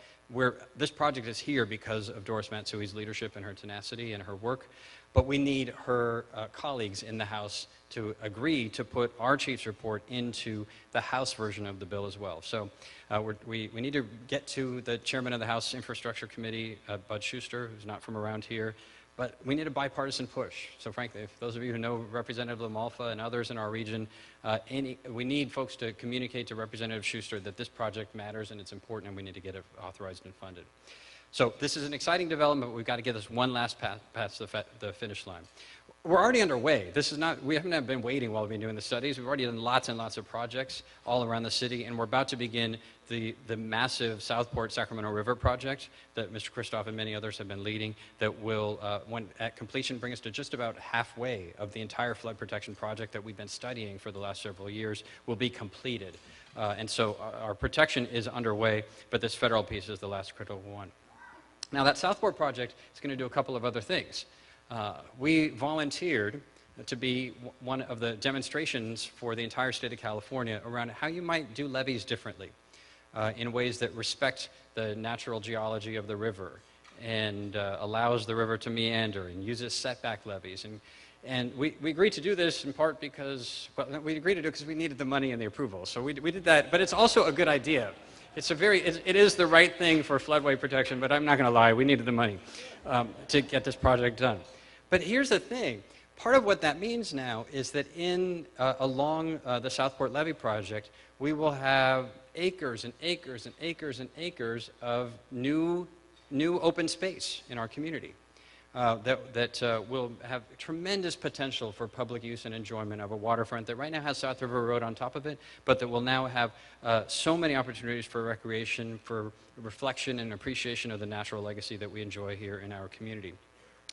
This project is here because of Doris Matsui's leadership and her tenacity and her work. But we need her colleagues in the House to agree to put our chief's report into the House version of the bill as well. So we need to get to the chairman of the House Infrastructure Committee, Bud Schuster, who's not from around here. But we need a bipartisan push. So frankly, if those of you who know Representative LaMalfa and others in our region, we need folks to communicate to Representative Schuster that this project matters and it's important and we need to get it authorized and funded. So this is an exciting development, but we've got to get this one last past the finish line. We're already underway. We haven't been waiting while we've been doing the studies. We've already done lots and lots of projects all around the city, and we're about to begin the massive Southport Sacramento River project that Mr. Christoph and many others have been leading, that will, when at completion, bring us to just about halfway of the entire flood protection project that we've been studying for the last several years will be completed. And so our protection is underway, but this federal piece is the last critical one. Now, that Southport project is going to do a couple of other things. We volunteered to be one of the demonstrations for the entire state of California around how you might do levees differently in ways that respect the natural geology of the river and allows the river to meander and uses setback levees. And we agreed to do this in part because, well, we agreed to do it because we needed the money and the approval. So we did that, but it's also a good idea. It is the right thing for floodway protection, but I'm not going to lie, we needed the money to get this project done. But here's the thing. Part of what that means now is that along the Southport Levee project, we will have acres and acres and acres and acres of new open space in our community that will have tremendous potential for public use and enjoyment of a waterfront that right now has South River Road on top of it, but that will now have so many opportunities for recreation, for reflection and appreciation of the natural legacy that we enjoy here in our community.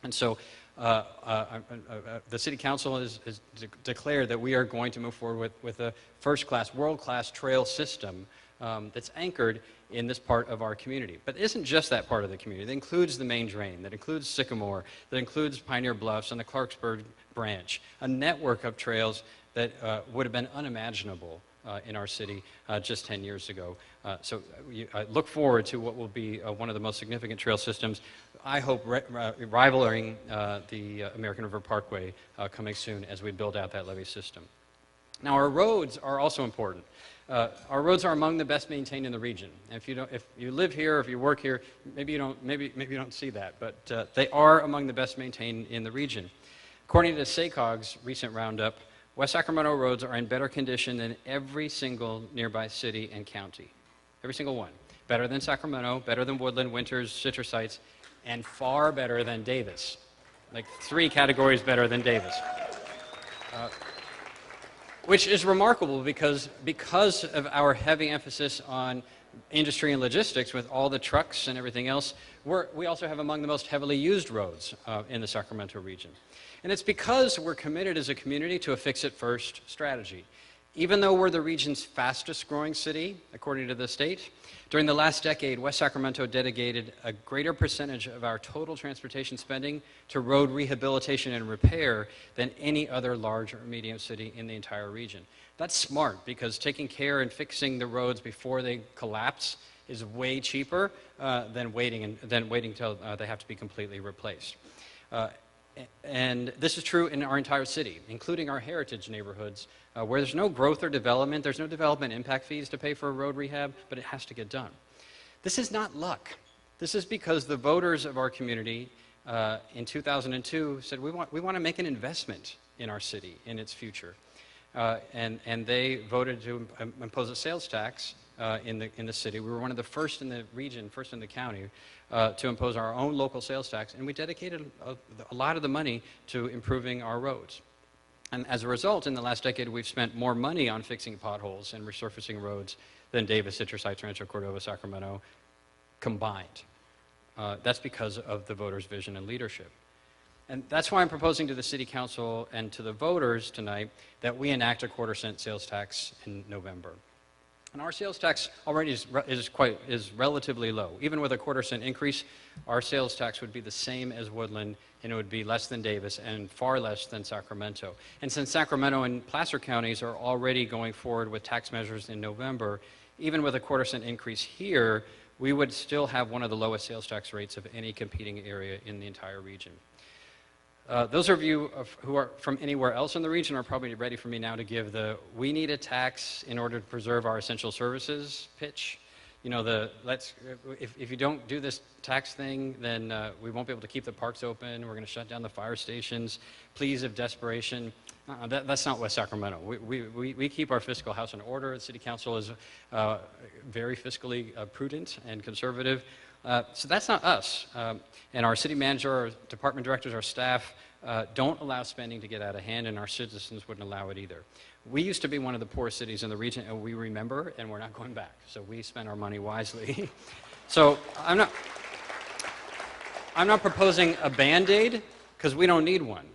And so the City Council has declared that we are going to move forward with a first-class, world-class trail system that's anchored in this part of our community. But it isn't just that part of the community. That includes the main drain, that includes Sycamore, that includes Pioneer Bluffs and the Clarksburg branch, a network of trails that would have been unimaginable in our city just 10 years ago. So I look forward to what will be one of the most significant trail systems, I hope rivaling the American River Parkway coming soon as we build out that levee system. Now, our roads are also important. Our roads are among the best maintained in the region. And if you live here, if you work here, maybe you don't see that, but they are among the best maintained in the region. According to SACOG's recent roundup, West Sacramento roads are in better condition than every single nearby city and county. Every single one. Better than Sacramento, better than Woodland, Winters, Citrus Heights, and far better than Davis. Like 3 categories better than Davis. Which is remarkable because of our heavy emphasis on industry and logistics with all the trucks and everything else, we also have among the most heavily used roads in the Sacramento region. And it's because we're committed as a community to a fix-it-first strategy. Even though we're the region's fastest growing city, according to the state, during the last decade, West Sacramento dedicated a greater percentage of our total transportation spending to road rehabilitation and repair than any other large or medium city in the entire region. That's smart because taking care and fixing the roads before they collapse is way cheaper than waiting until they have to be completely replaced. And this is true in our entire city, including our heritage neighborhoods, where there's no growth or development, there's no development impact fees to pay for road rehab, but it has to get done. This is not luck. This is because the voters of our community in 2002 said, we want to make an investment in our city, in its future. And they voted to impose a sales tax in the city. We were one of the first in the region, first in the county, to impose our own local sales tax, and we dedicated a lot of the money to improving our roads. And as a result, in the last decade, we've spent more money on fixing potholes and resurfacing roads than Davis, Citrus Heights, Rancho Cordova, Sacramento combined. That's because of the voters' vision and leadership. And that's why I'm proposing to the City Council and to the voters tonight that we enact a quarter-cent sales tax in November. And our sales tax already is relatively low. Even with a quarter-cent increase, our sales tax would be the same as Woodland, and it would be less than Davis and far less than Sacramento. And since Sacramento and Placer counties are already going forward with tax measures in November, even with a quarter-cent increase here, we would still have one of the lowest sales tax rates of any competing area in the entire region. Those of you who are from anywhere else in the region are probably ready for me now to give the "we need a tax in order to preserve our essential services" pitch. You know, if you don't do this tax thing, then we won't be able to keep the parks open. We're going to shut down the fire stations. Pleas of desperation. That's not West Sacramento. We keep our fiscal house in order. The City Council is very fiscally prudent and conservative. So that's not us. And our city manager, our department directors, our staff don't allow spending to get out of hand, and our citizens wouldn't allow it either. We used to be one of the poorest cities in the region, and we remember, and we're not going back. So we spend our money wisely. So I'm not proposing a Band-Aid, because we don't need one.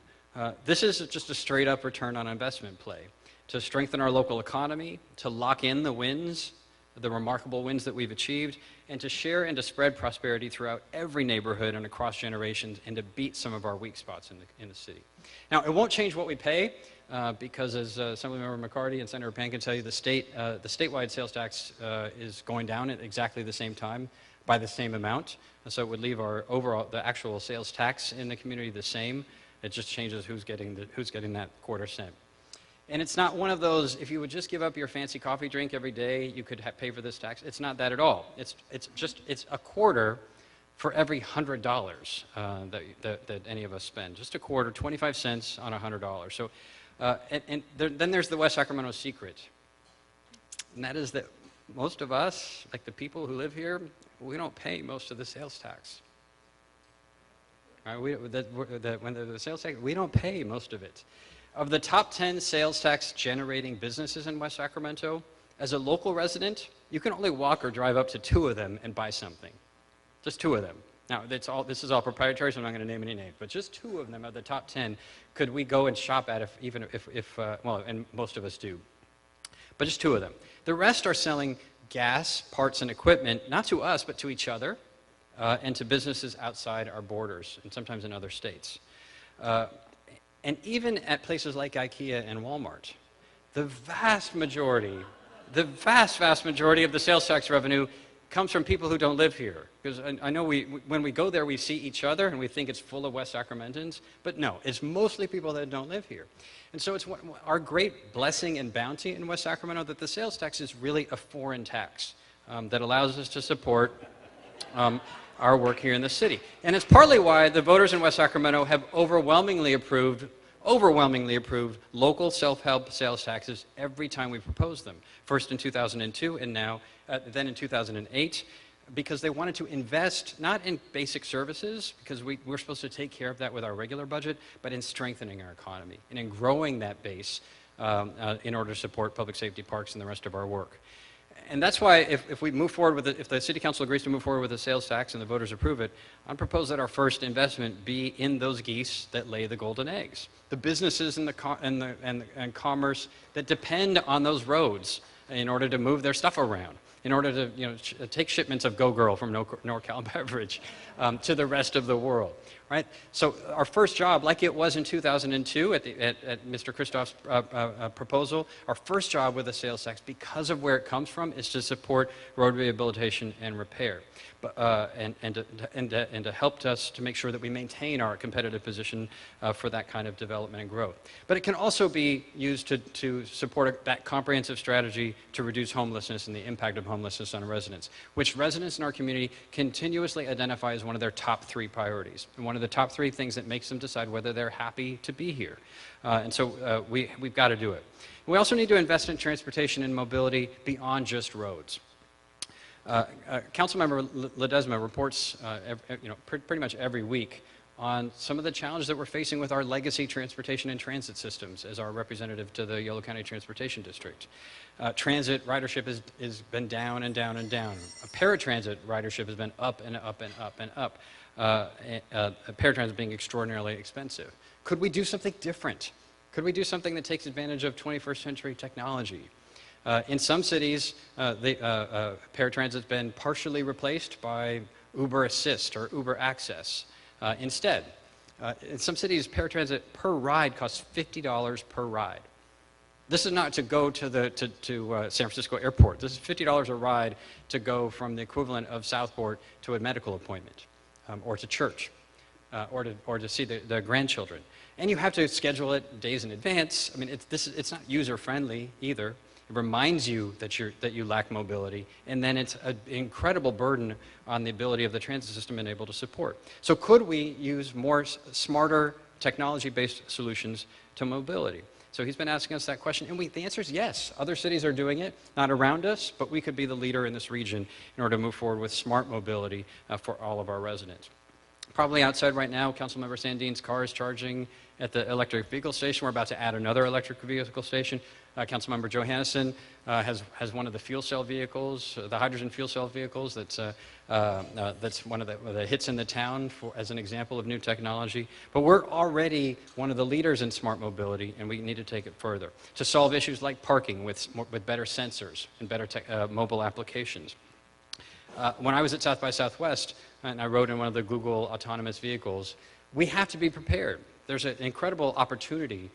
This is just a straight-up return on investment play to strengthen our local economy, to lock in the wins, the remarkable wins that we've achieved, and to share and to spread prosperity throughout every neighborhood and across generations, and to beat some of our weak spots in the city. Now, it won't change what we pay, because as Assemblymember McCarty and Senator Pan can tell you, the statewide sales tax is going down at exactly the same time by the same amount. So it would leave our the actual sales tax in the community the same. It just changes who's getting that quarter-cent. And it's not one of those, if you would just give up your fancy coffee drink every day, you could pay for this tax. It's not that at all. It's a quarter for every $100 that any of us spend. Just a quarter, 25 cents on $100. So, then there's the West Sacramento secret. And that is that most of us, like the people who live here, we don't pay most of the sales tax. All right, when the sales tax, we don't pay most of it. Of the top 10 sales tax generating businesses in West Sacramento, as a local resident, you can only walk or drive up to 2 of them and buy something. Just 2 of them. Now, this is all proprietary, so I'm not going to name any names, but just 2 of them of the top 10 could we go and shop at well, and most of us do. But just 2 of them. The rest are selling gas, parts, and equipment, not to us, but to each other, and to businesses outside our borders, and sometimes in other states. And even at places like IKEA and Walmart, the vast majority of the sales tax revenue comes from people who don't live here. Because I know when we go there, we see each other and we think it's full of West Sacramentans, but no, it's mostly people that don't live here. And so it's our great blessing and bounty in West Sacramento that the sales tax is really a foreign tax that allows us to support our work here in the city. And it's partly why the voters in West Sacramento have overwhelmingly approved local self-help sales taxes every time we propose them. First in 2002 and now, then in 2008, because they wanted to invest not in basic services, because we're supposed to take care of that with our regular budget, but in strengthening our economy and in growing that base in order to support public safety, parks, and the rest of our work. And that's why if we move forward with it, if the City Council agrees to move forward with the sales tax and the voters approve it, I propose that our first investment be in those geese that lay the golden eggs. The businesses and commerce that depend on those roads in order to move their stuff around, in order to take shipments of Go Girl from NorCal Beverage to the rest of the world. right? So our first job, like it was in 2002 at Mr. Christoph's proposal, our first job with the sales tax, because of where it comes from, is to support road rehabilitation and repair, and to help us to make sure that we maintain our competitive position for that kind of development and growth. But it can also be used to support that comprehensive strategy to reduce homelessness and the impact of homelessness on residents, which residents in our community continuously identify as one of their top 3 priorities, and one of the top 3 things that makes them decide whether they're happy to be here. And so we've got to do it. We also need to invest in transportation and mobility beyond just roads. Councilmember Ledesma reports pretty much every week on some of the challenges that we're facing with our legacy transportation and transit systems as our representative to the Yolo County Transportation District. Transit ridership has been down and down and down. Paratransit ridership has been up and up and up and up. Paratransit being extraordinarily expensive. Could we do something different? Could we do something that takes advantage of 21st century technology? In some cities, paratransit has been partially replaced by Uber Assist or Uber Access. Instead, in some cities, paratransit per ride costs $50 per ride. This is not to go to San Francisco Airport. This is $50 a ride to go from the equivalent of Southport to a medical appointment, or to church, or to see the grandchildren. And you have to schedule it days in advance. I mean, it's not user-friendly either. It reminds you that you lack mobility, and then it's an incredible burden on the ability of the transit system and able to support. So could we use more smarter technology-based solutions to mobility? So he's been asking us that question, and the answer is yes. Other cities are doing it, not around us, but we could be the leader in this region in order to move forward with smart mobility for all of our residents. Probably outside right now, Councilmember Sandin's car is charging at the electric vehicle station. We're about to add another electric vehicle station. Councilmember Johannesson has one of the fuel cell vehicles, the hydrogen fuel cell vehicles. That's one of the hits in the town as an example of new technology. But we're already one of the leaders in smart mobility, and we need to take it further to solve issues like parking with better sensors and better mobile applications. When I was at South by Southwest, and I rode in one of the Google autonomous vehicles, we have to be prepared. There's an incredible opportunity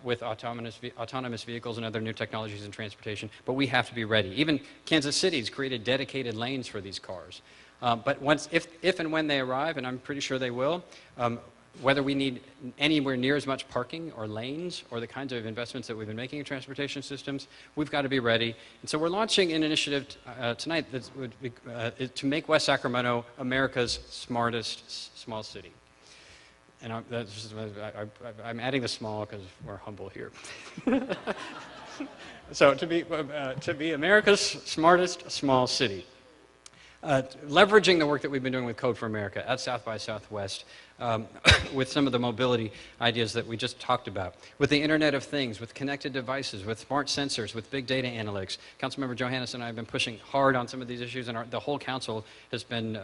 with autonomous vehicles and other new technologies in transportation, but we have to be ready. Even Kansas City's created dedicated lanes for these cars. But if and when they arrive, and I'm pretty sure they will, whether we need anywhere near as much parking or lanes or the kinds of investments that we've been making in transportation systems, we've got to be ready. And so we're launching an initiative tonight that would be, to make West Sacramento America's smartest small city. And I'm adding the small because we're humble here. So to be America's smartest small city. Leveraging the work that we've been doing with Code for America at South by Southwest, with some of the mobility ideas that we just talked about, with the Internet of Things, with connected devices, with smart sensors, with big data analytics. Councilmember Johannesson and I have been pushing hard on some of these issues, and the whole council has been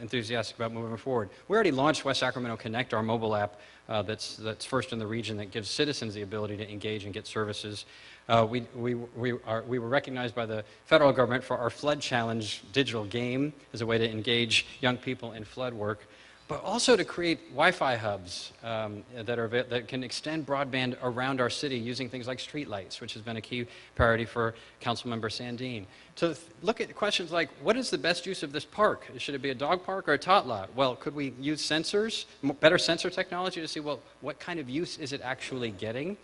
enthusiastic about moving forward. We already launched West Sacramento Connect, our mobile app that's first in the region that gives citizens the ability to engage and get services. We were recognized by the federal government for our Flood Challenge digital game as a way to engage young people in flood work, but also to create Wi-Fi hubs that can extend broadband around our city using things like streetlights, which has been a key priority for Councilmember Sandin. To look at questions like, what is the best use of this park? Should it be a dog park or a tot lot? Well, could we use sensors, better sensor technology to see, well, what kind of use is it actually getting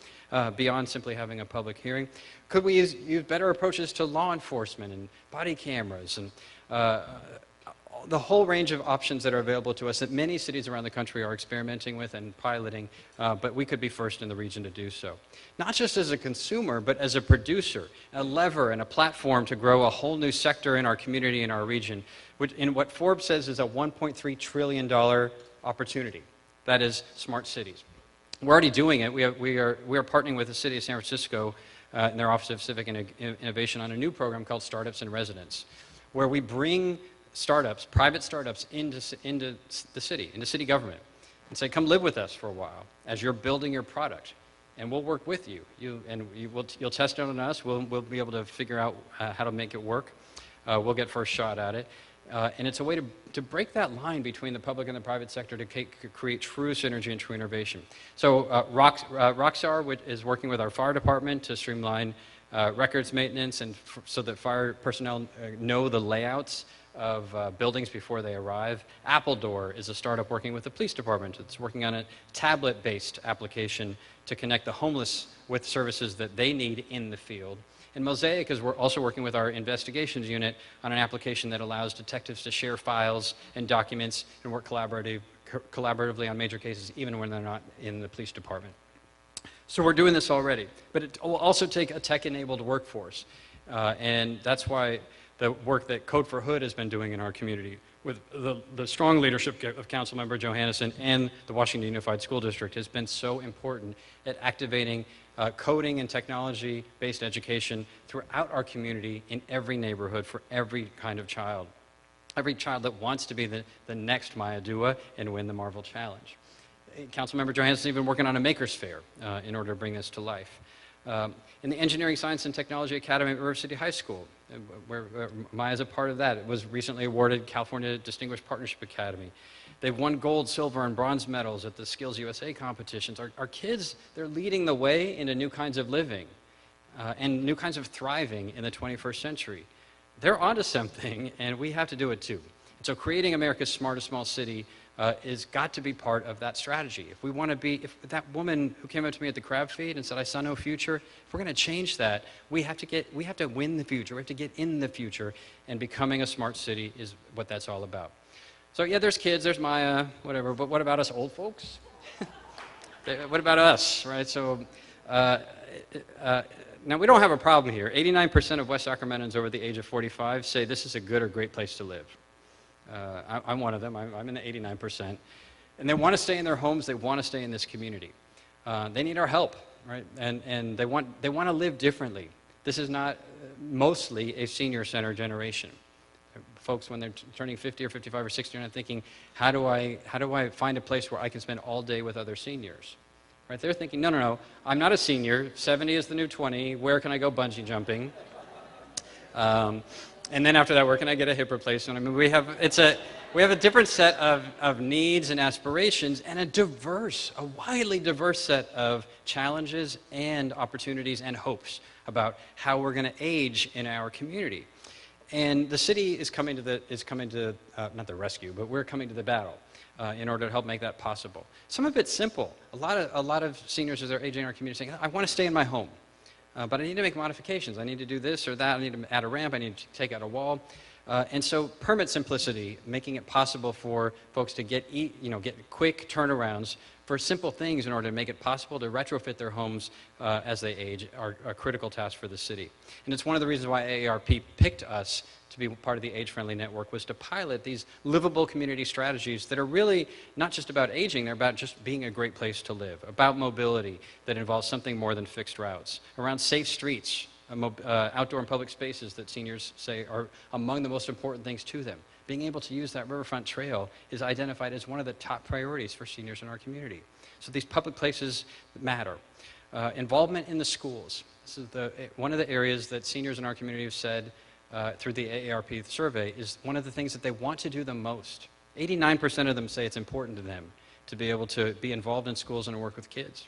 beyond simply having a public hearing? Could we use better approaches to law enforcement and body cameras and the whole range of options that are available to us that many cities around the country are experimenting with and piloting, but we could be first in the region to do so. Not just as a consumer, but as a producer, a lever and a platform to grow a whole new sector in our community and our region, which in what Forbes says is a $1.3 trillion opportunity. That is smart cities. We're already doing it. We are partnering with the city of San Francisco and their Office of Civic Innovation on a new program called Startups in Residence, where we bring startups, private startups, into the city, into city government, and say, come live with us for a while as you're building your product, and we'll work with you. You'll test it on us. We'll be able to figure out how to make it work. We'll get first shot at it. And it's a way to break that line between the public and the private sector to create true synergy and true innovation. So Rockstar is working with our fire department to streamline records maintenance and so that fire personnel know the layouts of buildings before they arrive. Appledore is a startup working with the police department. It's working on a tablet-based application to connect the homeless with services that they need in the field. And Mosaic is also working with our investigations unit on an application that allows detectives to share files and documents and work collaboratively on major cases even when they're not in the police department. So we're doing this already, but it will also take a tech-enabled workforce. And that's why the work that Code for Hood has been doing in our community with the strong leadership of Councilmember Johannesson and the Washington Unified School District has been so important at activating coding and technology-based education throughout our community in every neighborhood for every kind of child. Every child that wants to be the next Maya Dua and win the Marvel Challenge. Councilmember Johannesson has been working on a Maker's Fair in order to bring this to life. In the Engineering, Science, and Technology Academy at River City High School, where Maya is a part of that. It was recently awarded California Distinguished Partnership Academy. They've won gold, silver, and bronze medals at the Skills USA competitions. Our kids, they're leading the way into new kinds of living and new kinds of thriving in the 21st century. They're onto something, and we have to do it too. And so creating America's smartest small city is got to be part of that strategy. If we want to be, if that woman who came up to me at the crab feed and said, I saw no future, if we're going to change that, we have to win the future. We have to get in the future, and becoming a smart city is what that's all about. So yeah, there's kids, there's Maya, whatever, but what about us old folks? What about us, right? So now we don't have a problem here. 89% of West Sacramentans over the age of 45 say this is a good or great place to live. I'm one of them. I'm in the 89%. And they want to stay in their homes. They want to stay in this community. They need our help, right? And they want to live differently. This is not mostly a senior center generation. Folks, when they're turning 50 or 55 or 60, are not thinking, how do I find a place where I can spend all day with other seniors? Right? They're thinking, no, I'm not a senior. 70 is the new 20. Where can I go bungee jumping? And then after that, where can I get a hip replacement? I mean, we have a different set of needs and aspirations, and a widely diverse set of challenges and opportunities and hopes about how we're going to age in our community. And the city is coming to not the rescue, but we're coming to the battle in order to help make that possible. Some of it's simple. A lot of seniors as they're aging in our community saying, I want to stay in my home. But I need to make modifications. I need to do this or that. I need to add a ramp. I need to take out a wall. And so permit simplicity, making it possible for folks to get quick turnarounds for simple things in order to make it possible to retrofit their homes as they age are a critical task for the city. And it's one of the reasons why AARP picked us to be part of the Age-Friendly Network, was to pilot these livable community strategies that are really not just about aging, they're about just being a great place to live, about mobility that involves something more than fixed routes, around safe streets, outdoor and public spaces that seniors say are among the most important things to them. Being able to use that riverfront trail is identified as one of the top priorities for seniors in our community. So these public places matter. Involvement in the schools. This is one of the areas that seniors in our community have said through the AARP survey is one of the things that they want to do the most. 89% of them say it's important to them to be able to be involved in schools and work with kids.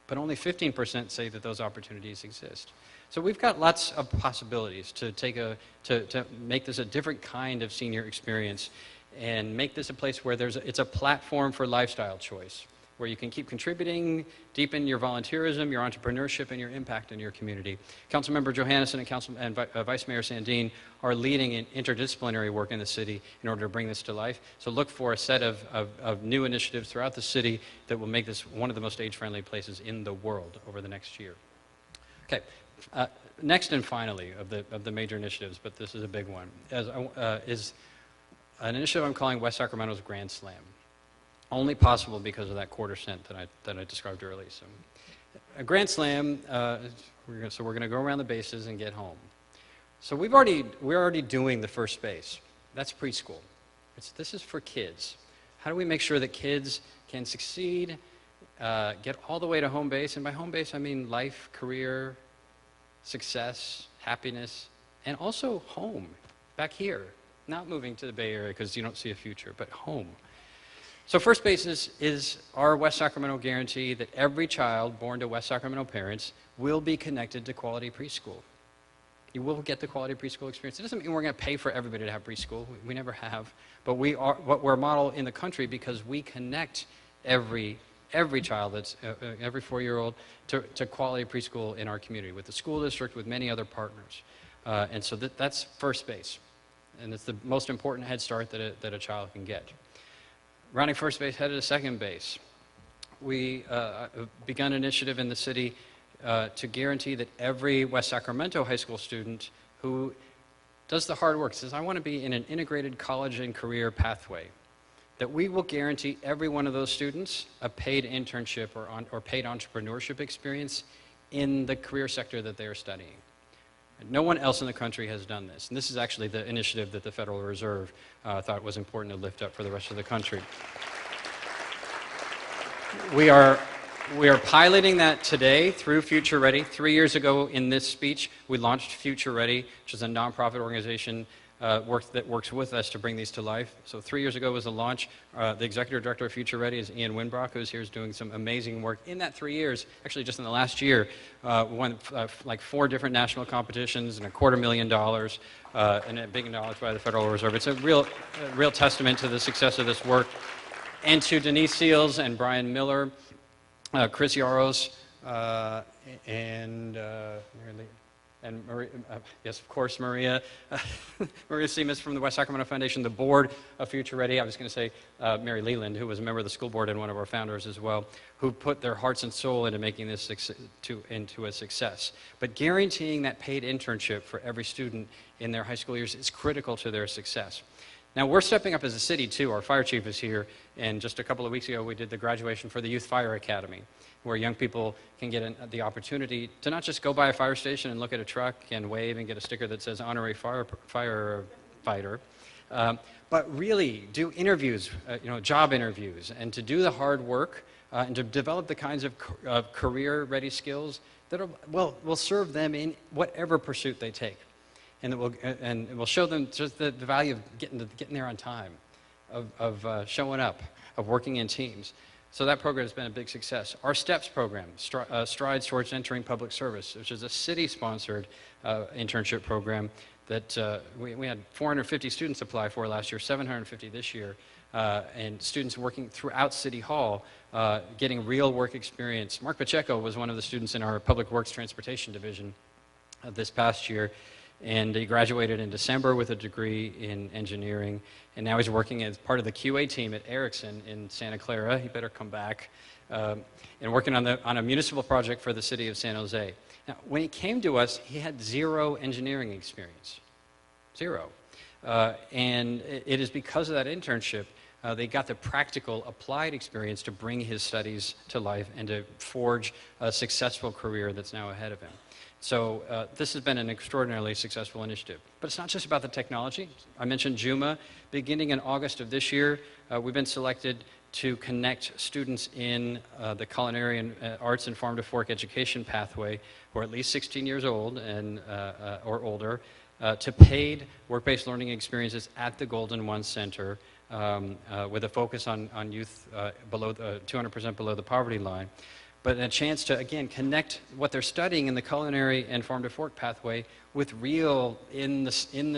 But only 15% say that those opportunities exist. So we've got lots of possibilities to make this a different kind of senior experience and make this a place where it's a platform for lifestyle choice, where you can keep contributing, deepen your volunteerism, your entrepreneurship, and your impact in your community. Councilmember Johannesson and Vice Mayor Sandeen are leading in interdisciplinary work in the city in order to bring this to life. So look for a set of new initiatives throughout the city that will make this one of the most age-friendly places in the world over the next year. Okay. Next and finally of the major initiatives, but this is a big one, is an initiative I'm calling West Sacramento's Grand Slam. Only possible because of that $0.25 that I described earlier. So, a Grand Slam. We're going to go around the bases and get home. So we're already doing the first base. That's preschool. This is for kids. How do we make sure that kids can succeed, get all the way to home base? And by home base, I mean life, career, success, happiness, and also home, back here. not moving to the Bay Area because you don't see a future, but home. So First Base is our West Sacramento guarantee that every child born to West Sacramento parents will be connected to quality preschool. You will get the quality preschool experience. It doesn't mean we're going to pay for everybody to have preschool. We never have. But we're a model in the country because we connect every child, every 4-year-old, to quality preschool in our community, with the school district, with many other partners. And so that's First Base. And it's the most important head start that a child can get. Rounding First Base, headed to Second Base. We begun an initiative in the city to guarantee that every West Sacramento high school student who does the hard work, says, I want to be in an integrated college and career pathway, that we will guarantee every one of those students a paid internship or paid entrepreneurship experience in the career sector that they are studying. No one else in the country has done this. And this is actually the initiative that the Federal Reserve thought was important to lift up for the rest of the country. We are piloting that today through Future Ready. 3 years ago in this speech, we launched Future Ready, which is a nonprofit organization that works with us to bring these to life. So 3 years ago was the launch. The executive director of Future Ready is Ian Winbrock, who's here, is doing some amazing work. In that 3 years, actually just in the last year, won like 4 different national competitions and $250,000 and a big acknowledged by the Federal Reserve. It's a real testament to the success of this work. And to Denise Seals and Brian Miller, Chris Yaros, and Maria, yes, of course, Maria Seamus from the West Sacramento Foundation, the board of Future Ready. I was going to say Mary Leland, who was a member of the school board and one of our founders as well, who put their hearts and soul into making this into a success. But guaranteeing that paid internship for every student in their high school years is critical to their success. Now, we're stepping up as a city, too. Our fire chief is here, and just a couple of weeks ago, we did the graduation for the Youth Fire Academy, where young people can get the opportunity to not just go by a fire station and look at a truck and wave and get a sticker that says honorary firefighter, but really do interviews, job interviews, and to do the hard work and to develop the kinds of career-ready skills that will serve them in whatever pursuit they take. And it will show them just the value of getting there on time, of showing up, of working in teams. So that program has been a big success. Our STEPS program, Strides Towards Entering Public Service, which is a city-sponsored internship program that we had 450 students apply for last year, 750 this year, and students working throughout City Hall, getting real work experience. Mark Pacheco was one of the students in our Public Works Transportation Division this past year. And he graduated in December with a degree in engineering, and now he's working as part of the QA team at Ericsson in Santa Clara. He better come back, and working on a municipal project for the city of San Jose. Now, when he came to us, he had 0 engineering experience, 0. And it is because of that internship they got the practical, applied experience to bring his studies to life and to forge a successful career that's now ahead of him. So this has been an extraordinarily successful initiative. But it's not just about the technology. I mentioned Juma. Beginning in August of this year, we've been selected to connect students in the culinary and arts and farm to fork education pathway who are at least 16 years old and, or older to paid work-based learning experiences at the Golden One Center with a focus on youth below 200% below the poverty line. But a chance to, again, connect what they're studying in the culinary and farm to fork pathway with real, in the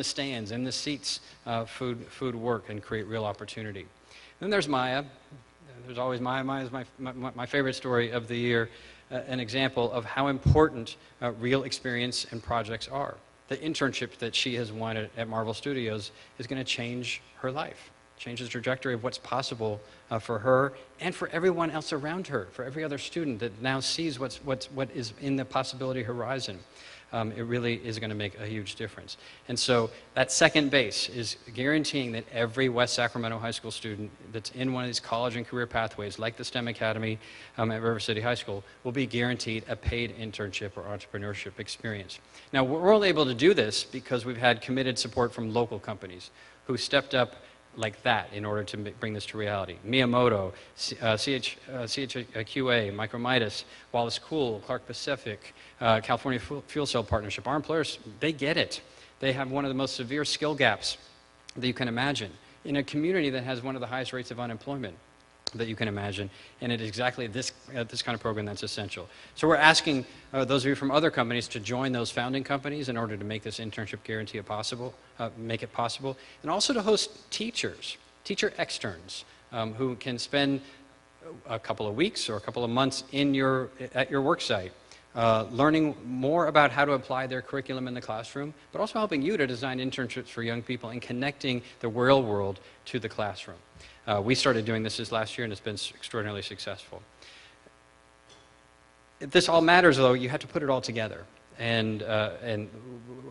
stands, in the seats, food work, and create real opportunity. Then there's Maya. There's always Maya. Maya is my favorite story of the year, an example of how important real experience and projects are. The internship that she has won at Marvel Studios is going to change her life. Change the trajectory of what's possible for her and for everyone else around her, for every other student that now sees what is in the possibility horizon. It really is going to make a huge difference. And so that second base is guaranteeing that every West Sacramento high school student that's in one of these college and career pathways, like the STEM Academy at River City High School, will be guaranteed a paid internship or entrepreneurship experience. Now, we're only able to do this because we've had committed support from local companies who stepped up like that in order to bring this to reality. Miyamoto, CHQA, Micromidas, Wallace Cool, Clark Pacific, California Fuel Cell Partnership, our employers, they get it. They have one of the most severe skill gaps that you can imagine, in a community that has one of the highest rates of unemployment that you can imagine, and it is exactly this kind of program that's essential. So we're asking those of you from other companies to join those founding companies in order to make this internship guarantee possible, make it possible, and also to host teachers, teacher externs, who can spend a couple of weeks or a couple of months at your work site, learning more about how to apply their curriculum in the classroom, but also helping you to design internships for young people and connecting the real world to the classroom. We started doing this last year, and it's been extraordinarily successful. This all matters, though. You have to put it all together. And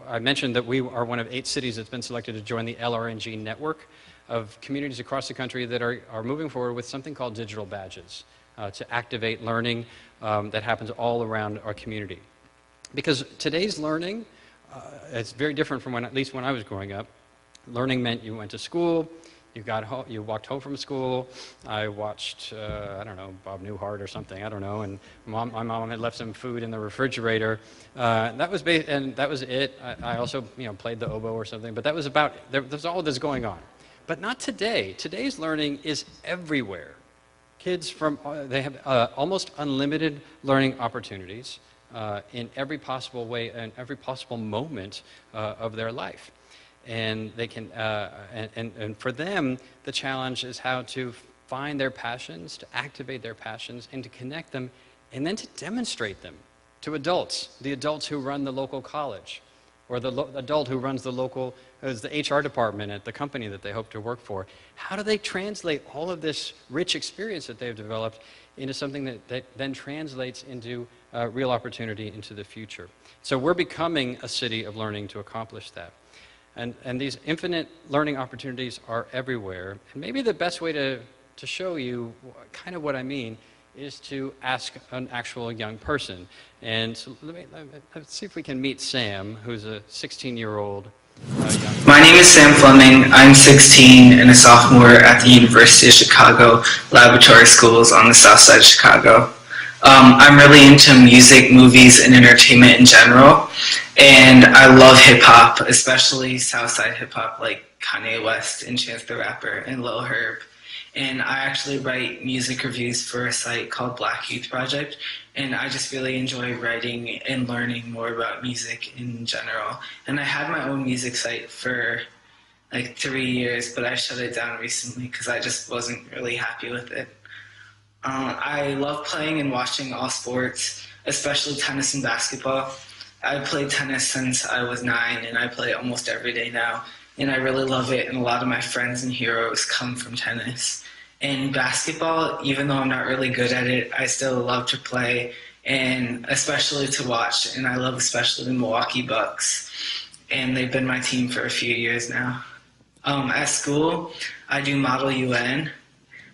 I mentioned that we are one of 8 cities that's been selected to join the LRNG network of communities across the country that are moving forward with something called digital badges to activate learning that happens all around our community. Because today's learning, it's very different from at least when I was growing up. Learning meant you went to school, you got home, you walked home from school. I watched, I don't know, Bob Newhart or something, I don't know, and my mom had left some food in the refrigerator. That was it. I also, played the oboe or something, but that was there's all this going on. But not today. Today's learning is everywhere. Kids they have almost unlimited learning opportunities in every possible way and every possible moment of their life. And they can, and for them, the challenge is how to find their passions, to activate their passions, and to connect them, and then to demonstrate them to adults, the adults who run the local college, or the adult who runs the HR department at the company that they hope to work for. How do they translate all of this rich experience that they've developed into something that then translates into real opportunity into the future? So we're becoming a city of learning to accomplish that. And these infinite learning opportunities are everywhere. And maybe the best way to show you kind of what I mean is to ask an actual young person. And so let's see if we can meet Sam, who's a 16-year-old young. My name is Sam Fleming. I'm 16 and a sophomore at the University of Chicago Laboratory Schools on the south side of Chicago. I'm really into music, movies, and entertainment in general, and I love hip-hop, especially Southside hip-hop like Kanye West and Chance the Rapper and Lil Herb. And I actually write music reviews for a site called Black Youth Project, and I just really enjoy writing and learning more about music in general. And I had my own music site for like 3 years, but I shut it down recently because I just wasn't really happy with it. I love playing and watching all sports, especially tennis and basketball. I played tennis since I was 9, and I play almost every day now, and I really love it, and a lot of my friends and heroes come from tennis. And basketball, even though I'm not really good at it, I still love to play, and especially to watch, and I love especially the Milwaukee Bucks, and they've been my team for a few years now. At school, I do Model UN,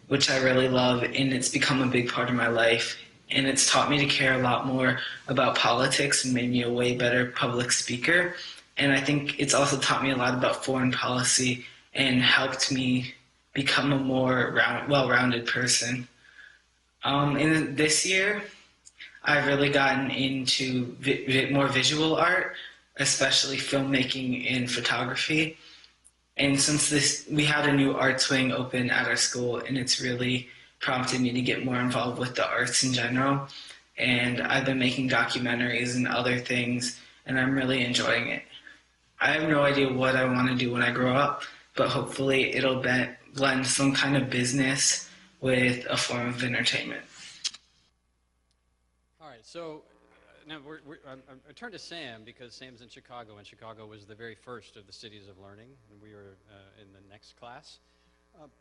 which I really love, and it's become a big part of my life. And it's taught me to care a lot more about politics and made me a way better public speaker. And I think it's also taught me a lot about foreign policy and helped me become a more well-rounded person. And this year, I've really gotten into more visual art, especially filmmaking and photography. And since we had a new arts wing open at our school, and it's really prompted me to get more involved with the arts in general. And I've been making documentaries and other things, and I'm really enjoying it. I have no idea what I want to do when I grow up, but hopefully it'll blend some kind of business with a form of entertainment. All right, so now I turned to Sam because Sam's in Chicago, and Chicago was the very first of the cities of learning, and we were in the next class.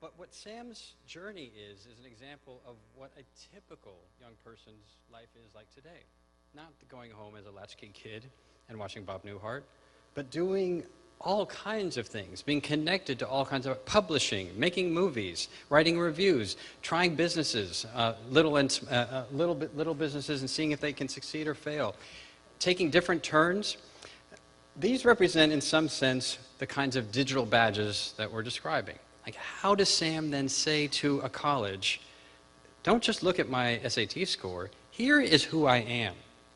But what Sam's journey is an example of what a typical young person's life is like today. Not going home as a latchkey kid and watching Bob Newhart, but doing all kinds of things, being connected to all kinds of publishing, making movies, writing reviews, trying businesses, little businesses, and seeing if they can succeed or fail, taking different turns. These represent, in some sense, the kinds of digital badges that we're describing. Like, how does Sam then say to a college, don't just look at my SAT score, here is who I am.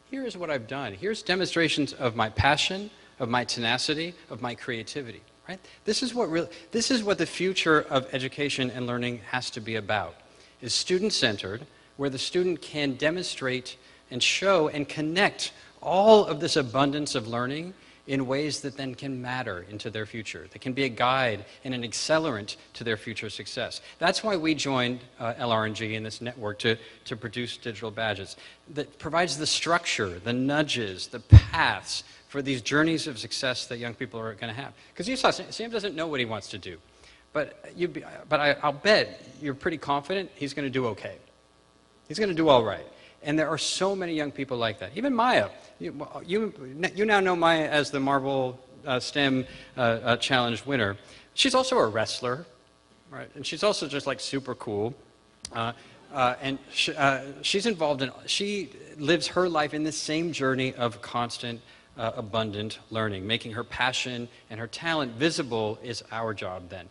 Here is what I've done. Here's demonstrations of my passion, of my tenacity, of my creativity. right? This is what the future of education and learning has to be about, is student-centered, where the student can demonstrate and show and connect all of this abundance of learning in ways that then can matter into their future, that can be a guide and an accelerant to their future success. That's why we joined LRNG in this network to produce digital badges that provides the structure, the nudges, the paths for these journeys of success that young people are going to have. Because you saw, Sam doesn't know what he wants to do, but I'll bet you're pretty confident he's going to do okay. He's going to do all right. And there are so many young people like that. Even Maya. You now know Maya as the Marble STEM Challenge winner. She's also a wrestler, right? And she's also just like super cool. She's involved in, she lives her life in the same journey of constant, abundant learning. Making her passion and her talent visible is our job then.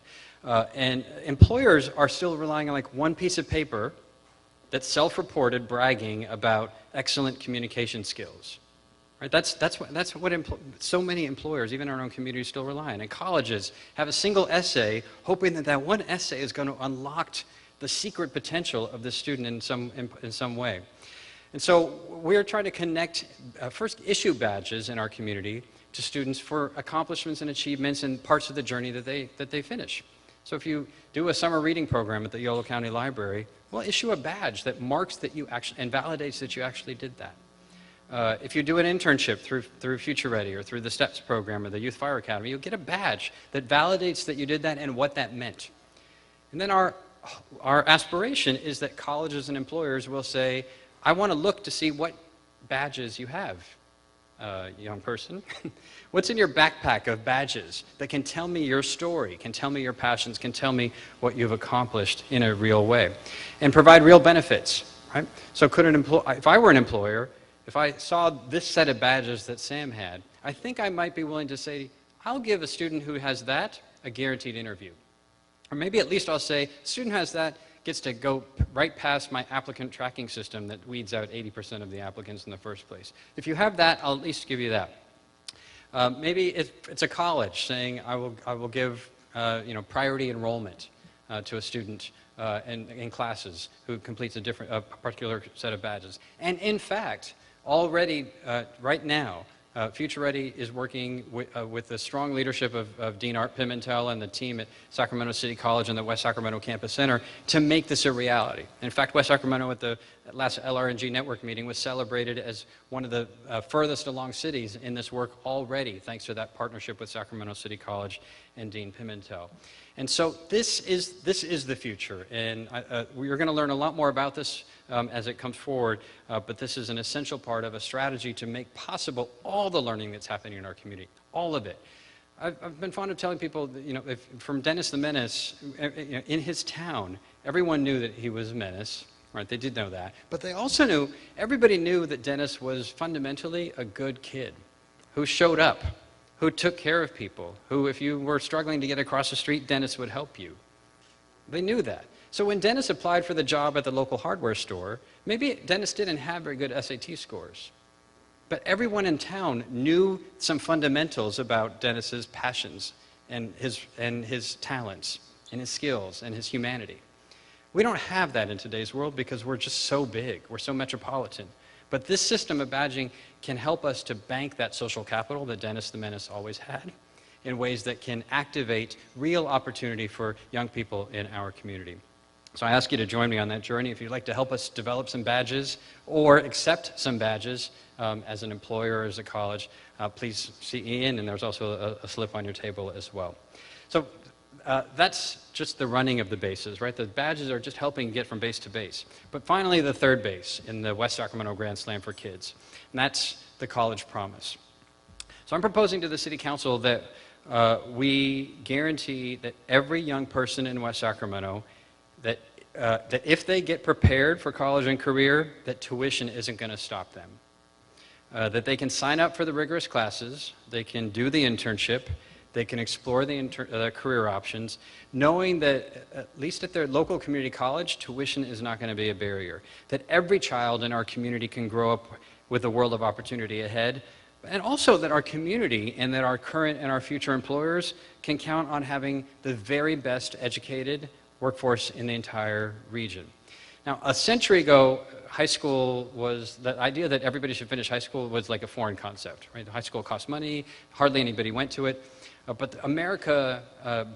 And employers are still relying on like one piece of paper that's self-reported, bragging about excellent communication skills. Right? That's what so many employers, even in our own community, still rely on. And colleges have a single essay, hoping that that one essay is going to unlock the secret potential of the student in some way. And so we're trying to connect, first issue badges in our community to students for accomplishments and achievements in parts of the journey that they finish. So if you do a summer reading program at the Yolo County Library, well, issue a badge that marks that you actually, and validates that you actually did that. If you do an internship through Future Ready or through the STEPS program or the Youth Fire Academy, you'll get a badge that validates that you did that and what that meant. And then our aspiration is that colleges and employers will say, I want to look to see what badges you have, young person. What's in your backpack of badges that can tell me your story, can tell me your passions, can tell me what you've accomplished in a real way, and provide real benefits, right? So if I were an employer, if I saw this set of badges that Sam had, I think I might be willing to say, I'll give a student who has that a guaranteed interview. Or maybe at least I'll say, student has that, gets to go right past my applicant tracking system that weeds out 80% of the applicants in the first place. If you have that, I'll at least give you that. Maybe it's a college saying I will give priority enrollment to a student in classes who completes a particular set of badges. And in fact, already right now, Future Ready is working with the strong leadership of Dean Art Pimentel and the team at Sacramento City College and the West Sacramento Campus Center to make this a reality. In fact, West Sacramento at the last LRNG network meeting was celebrated as one of the furthest along cities in this work already, thanks to that partnership with Sacramento City College and Dean Pimentel. And so this is the future, and we're going to learn a lot more about this as it comes forward, but this is an essential part of a strategy to make possible all the learning that's happening in our community, all of it. I've been fond of telling people that, from Dennis the Menace, in his town, everyone knew that he was a menace, right? They did know that, but they also everybody knew that Dennis was fundamentally a good kid who showed up, who took care of people, who, if you were struggling to get across the street, Dennis would help you. They knew that. So when Dennis applied for the job at the local hardware store, maybe Dennis didn't have very good SAT scores, but everyone in town knew some fundamentals about Dennis's passions and his talents and his skills and his humanity. We don't have that in today's world because we're just so big, we're so metropolitan. But this system of badging can help us to bank that social capital that Dennis the Menace always had in ways that can activate real opportunity for young people in our community. So I ask you to join me on that journey. If you'd like to help us develop some badges or accept some badges as an employer or as a college, please see Ian, and there's also a slip on your table as well. So that's just the running of the bases, right? The badges are just helping get from base to base. But finally, the third base in the West Sacramento Grand Slam for Kids, and that's the college promise. So I'm proposing to the City Council that we guarantee that every young person in West Sacramento, that if they get prepared for college and career, that tuition isn't going to stop them. That they can sign up for the rigorous classes, they can do the internship, they can explore the career options, knowing that at least at their local community college, tuition is not going to be a barrier. That every child in our community can grow up with a world of opportunity ahead, And also that our community and that our current and our future employers can count on having the very best educated workforce in the entire region. Now, a century ago, high school was, the idea that everybody should finish high school was like a foreign concept, right? High school cost money, hardly anybody went to it. But America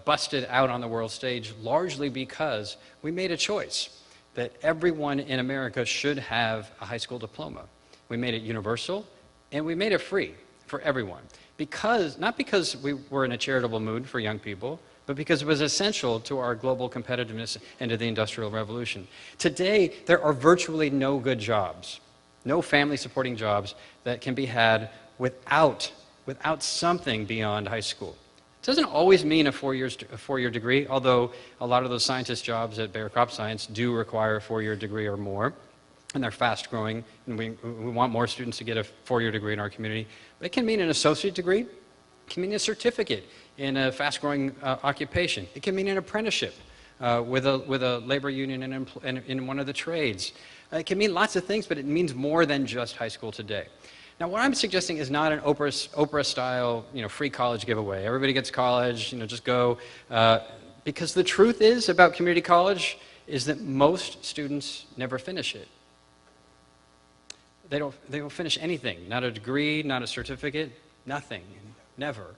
busted out on the world stage largely because we made a choice that everyone in America should have a high school diploma. We made it universal, and we made it free for everyone. Not because we were in a charitable mood for young people, but because it was essential to our global competitiveness and to the Industrial Revolution. Today, there are virtually no good jobs, no family-supporting jobs that can be had without something beyond high school. It doesn't always mean a four-year degree, although a lot of those scientist jobs at Bayer Crop Science do require a four-year degree or more, and they're fast-growing, and we want more students to get a four-year degree in our community. But it can mean an associate degree. It can mean a certificate in a fast-growing occupation. It can mean an apprenticeship with a labor union in one of the trades. It can mean lots of things, but it means more than just high school today. Now, what I'm suggesting is not an Oprah-style, free college giveaway. Everybody gets college, just go. Because the truth is about community college is that most students never finish it. They don't finish anything, not a degree, not a certificate, nothing, never.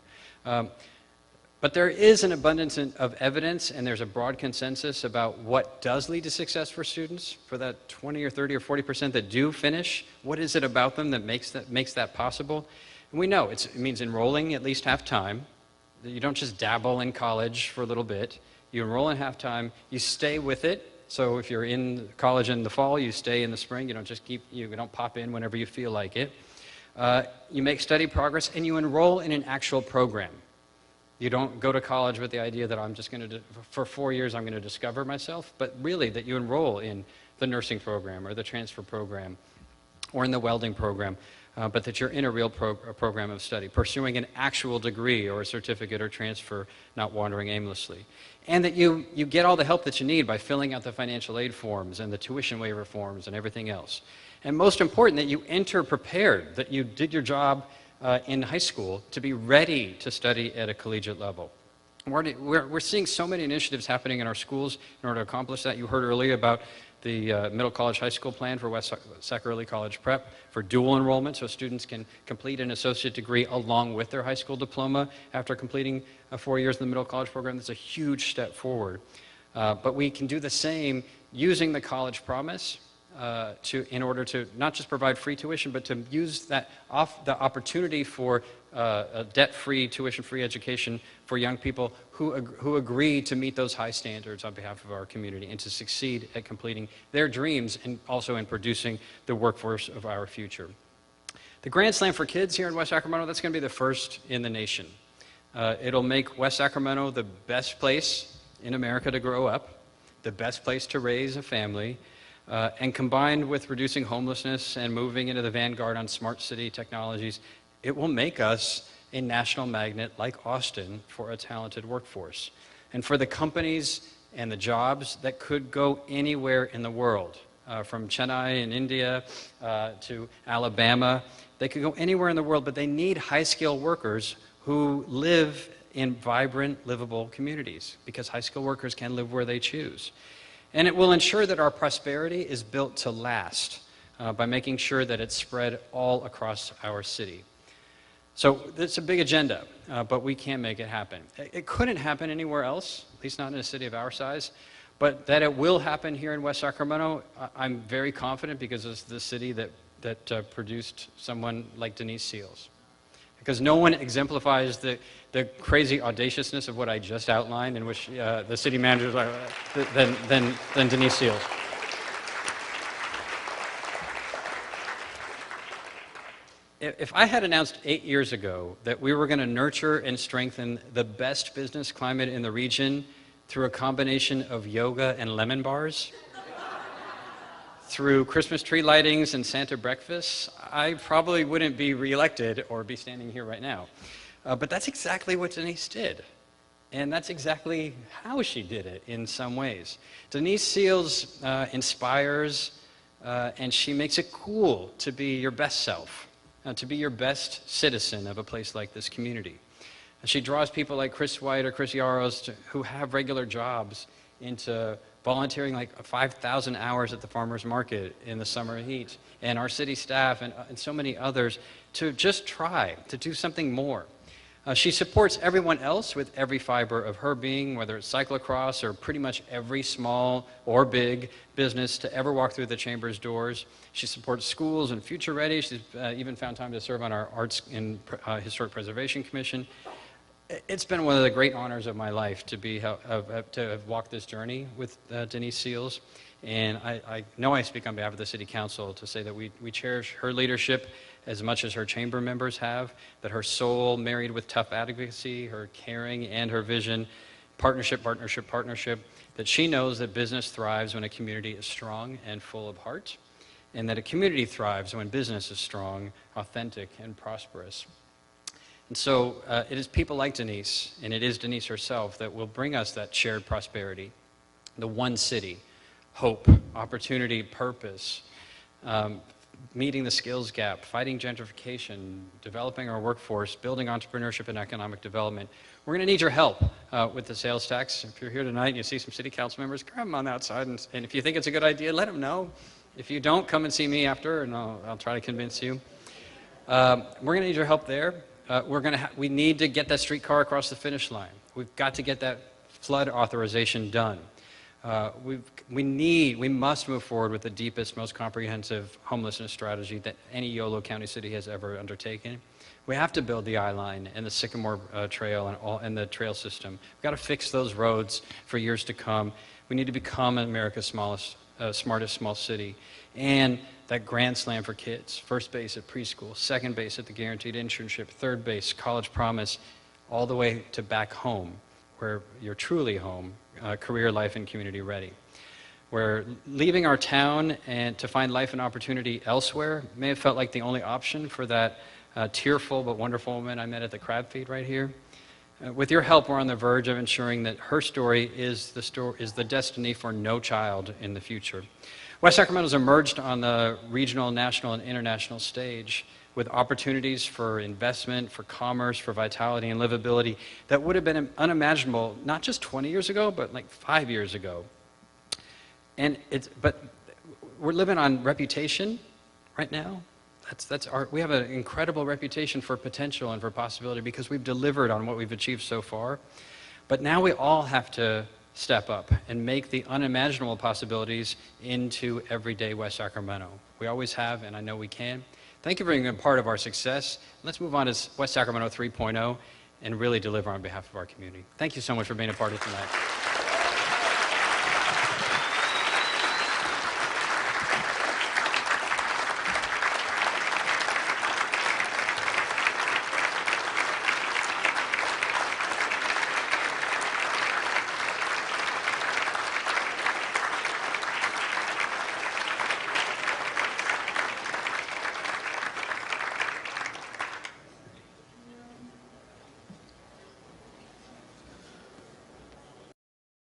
But there is an abundance of evidence, and there's a broad consensus about what does lead to success for students. For that 20 or 30 or 40% that do finish, what is it about them that makes that possible? And we know it means enrolling at least half time. You don't just dabble in college for a little bit. You enroll in half time. You stay with it. So if you're in college in the fall, you stay in the spring. You don't pop in whenever you feel like it. You make steady progress, and you enroll in an actual program. You don't go to college with the idea that I'm just going to, for 4 years, I'm going to discover myself, but really that you enroll in the nursing program or the transfer program or in the welding program, but that you're in a real program of study, pursuing an actual degree or a certificate or transfer, not wandering aimlessly. And that you get all the help that you need by filling out the financial aid forms and the tuition waiver forms and everything else. And most important, that you enter prepared, that you did your job in high school to be ready to study at a collegiate level. We're seeing so many initiatives happening in our schools in order to accomplish that. You heard earlier about the middle college high school plan for West Sac Early College Prep for dual enrollment, so students can complete an associate degree along with their high school diploma after completing 4 years in the middle college program. That's a huge step forward. But we can do the same using the college promise in order to not just provide free tuition, but to use the opportunity for a debt-free, tuition-free education for young people who agree to meet those high standards on behalf of our community and to succeed at completing their dreams and also in producing the workforce of our future. The Grand Slam for Kids here in West Sacramento, that's going to be the first in the nation. It'll make West Sacramento the best place in America to grow up, the best place to raise a family, and combined with reducing homelessness and moving into the vanguard on smart city technologies, it will make us a national magnet like Austin for a talented workforce. And for the companies and the jobs that could go anywhere in the world, from Chennai in India to Alabama, they could go anywhere in the world, but they need high-skilled workers who live in vibrant, livable communities, because high-skilled workers can live where they choose. And it will ensure that our prosperity is built to last by making sure that it's spread all across our city. So it's a big agenda, but we can make it happen. It couldn't happen anywhere else, at least not in a city of our size, but that it will happen here in West Sacramento, I'm very confident, because it's the city that produced someone like Denise Seals. Because no one exemplifies the crazy audaciousness of what I just outlined, in which the city managers are than Denise Seals. If I had announced 8 years ago that we were going to nurture and strengthen the best business climate in the region through a combination of yoga and lemon bars, through Christmas tree lightings and Santa breakfasts, I probably wouldn't be reelected or be standing here right now. But that's exactly what Denise did. And that's exactly how she did it in some ways. Denise Seals inspires, and she makes it cool to be your best self. to be your best citizen of a place like this community. And she draws people like Chris White or Chris Yaros who have regular jobs into volunteering like 5,000 hours at the farmer's market in the summer heat, and our city staff and so many others to just try to do something more. She supports everyone else with every fiber of her being, whether it's cyclocross or pretty much every small or big business to ever walk through the chamber's doors. She supports schools and Future Ready. She's even found time to serve on our Arts and Historic Preservation Commission. It's been one of the great honors of my life to have walked this journey with Denise Seals. And I know I speak on behalf of the City Council to say that we cherish her leadership as much as her chamber members have, that her soul married with tough advocacy, her caring and her vision, partnership, that she knows that business thrives when a community is strong and full of heart, and that a community thrives when business is strong, authentic, and prosperous. And so it is people like Denise, and it is Denise herself, that will bring us that shared prosperity, the one city, hope, opportunity, purpose, meeting the skills gap, fighting gentrification, developing our workforce, building entrepreneurship and economic development. We're going to need your help with the sales tax. If you're here tonight and you see some city council members, grab them on the outside, and if you think it's a good idea, let them know. If you don't, come and see me after, and I'll try to convince you. We're going to need your help there. We need to get that streetcar across the finish line. We've got to get that flood authorization done. We must move forward with the deepest, most comprehensive homelessness strategy that any Yolo County city has ever undertaken. We have to build the I-line and the Sycamore Trail and the trail system. We've got to fix those roads for years to come. We need to become America's smartest small city. And that grand slam for kids, first base at preschool, second base at the guaranteed internship, third base, college promise, all the way to back home, where you're truly home, career, life, and community ready. Where leaving our town and to find life and opportunity elsewhere may have felt like the only option for that tearful but wonderful woman I met at the crab feed right here. With your help, we're on the verge of ensuring that her story is the destiny for no child in the future. West Sacramento's emerged on the regional, national, and international stage with opportunities for investment, for commerce, for vitality and livability that would have been unimaginable not just 20 years ago, but like 5 years ago. But we're living on reputation right now. We have an incredible reputation for potential and for possibility because we've delivered on what we've achieved so far. But now we all have to step up and make the unimaginable possibilities into everyday West Sacramento. We always have, and I know we can. Thank you for being a part of our success. Let's move on to West Sacramento 3.0 and really deliver on behalf of our community. Thank you so much for being a part of tonight.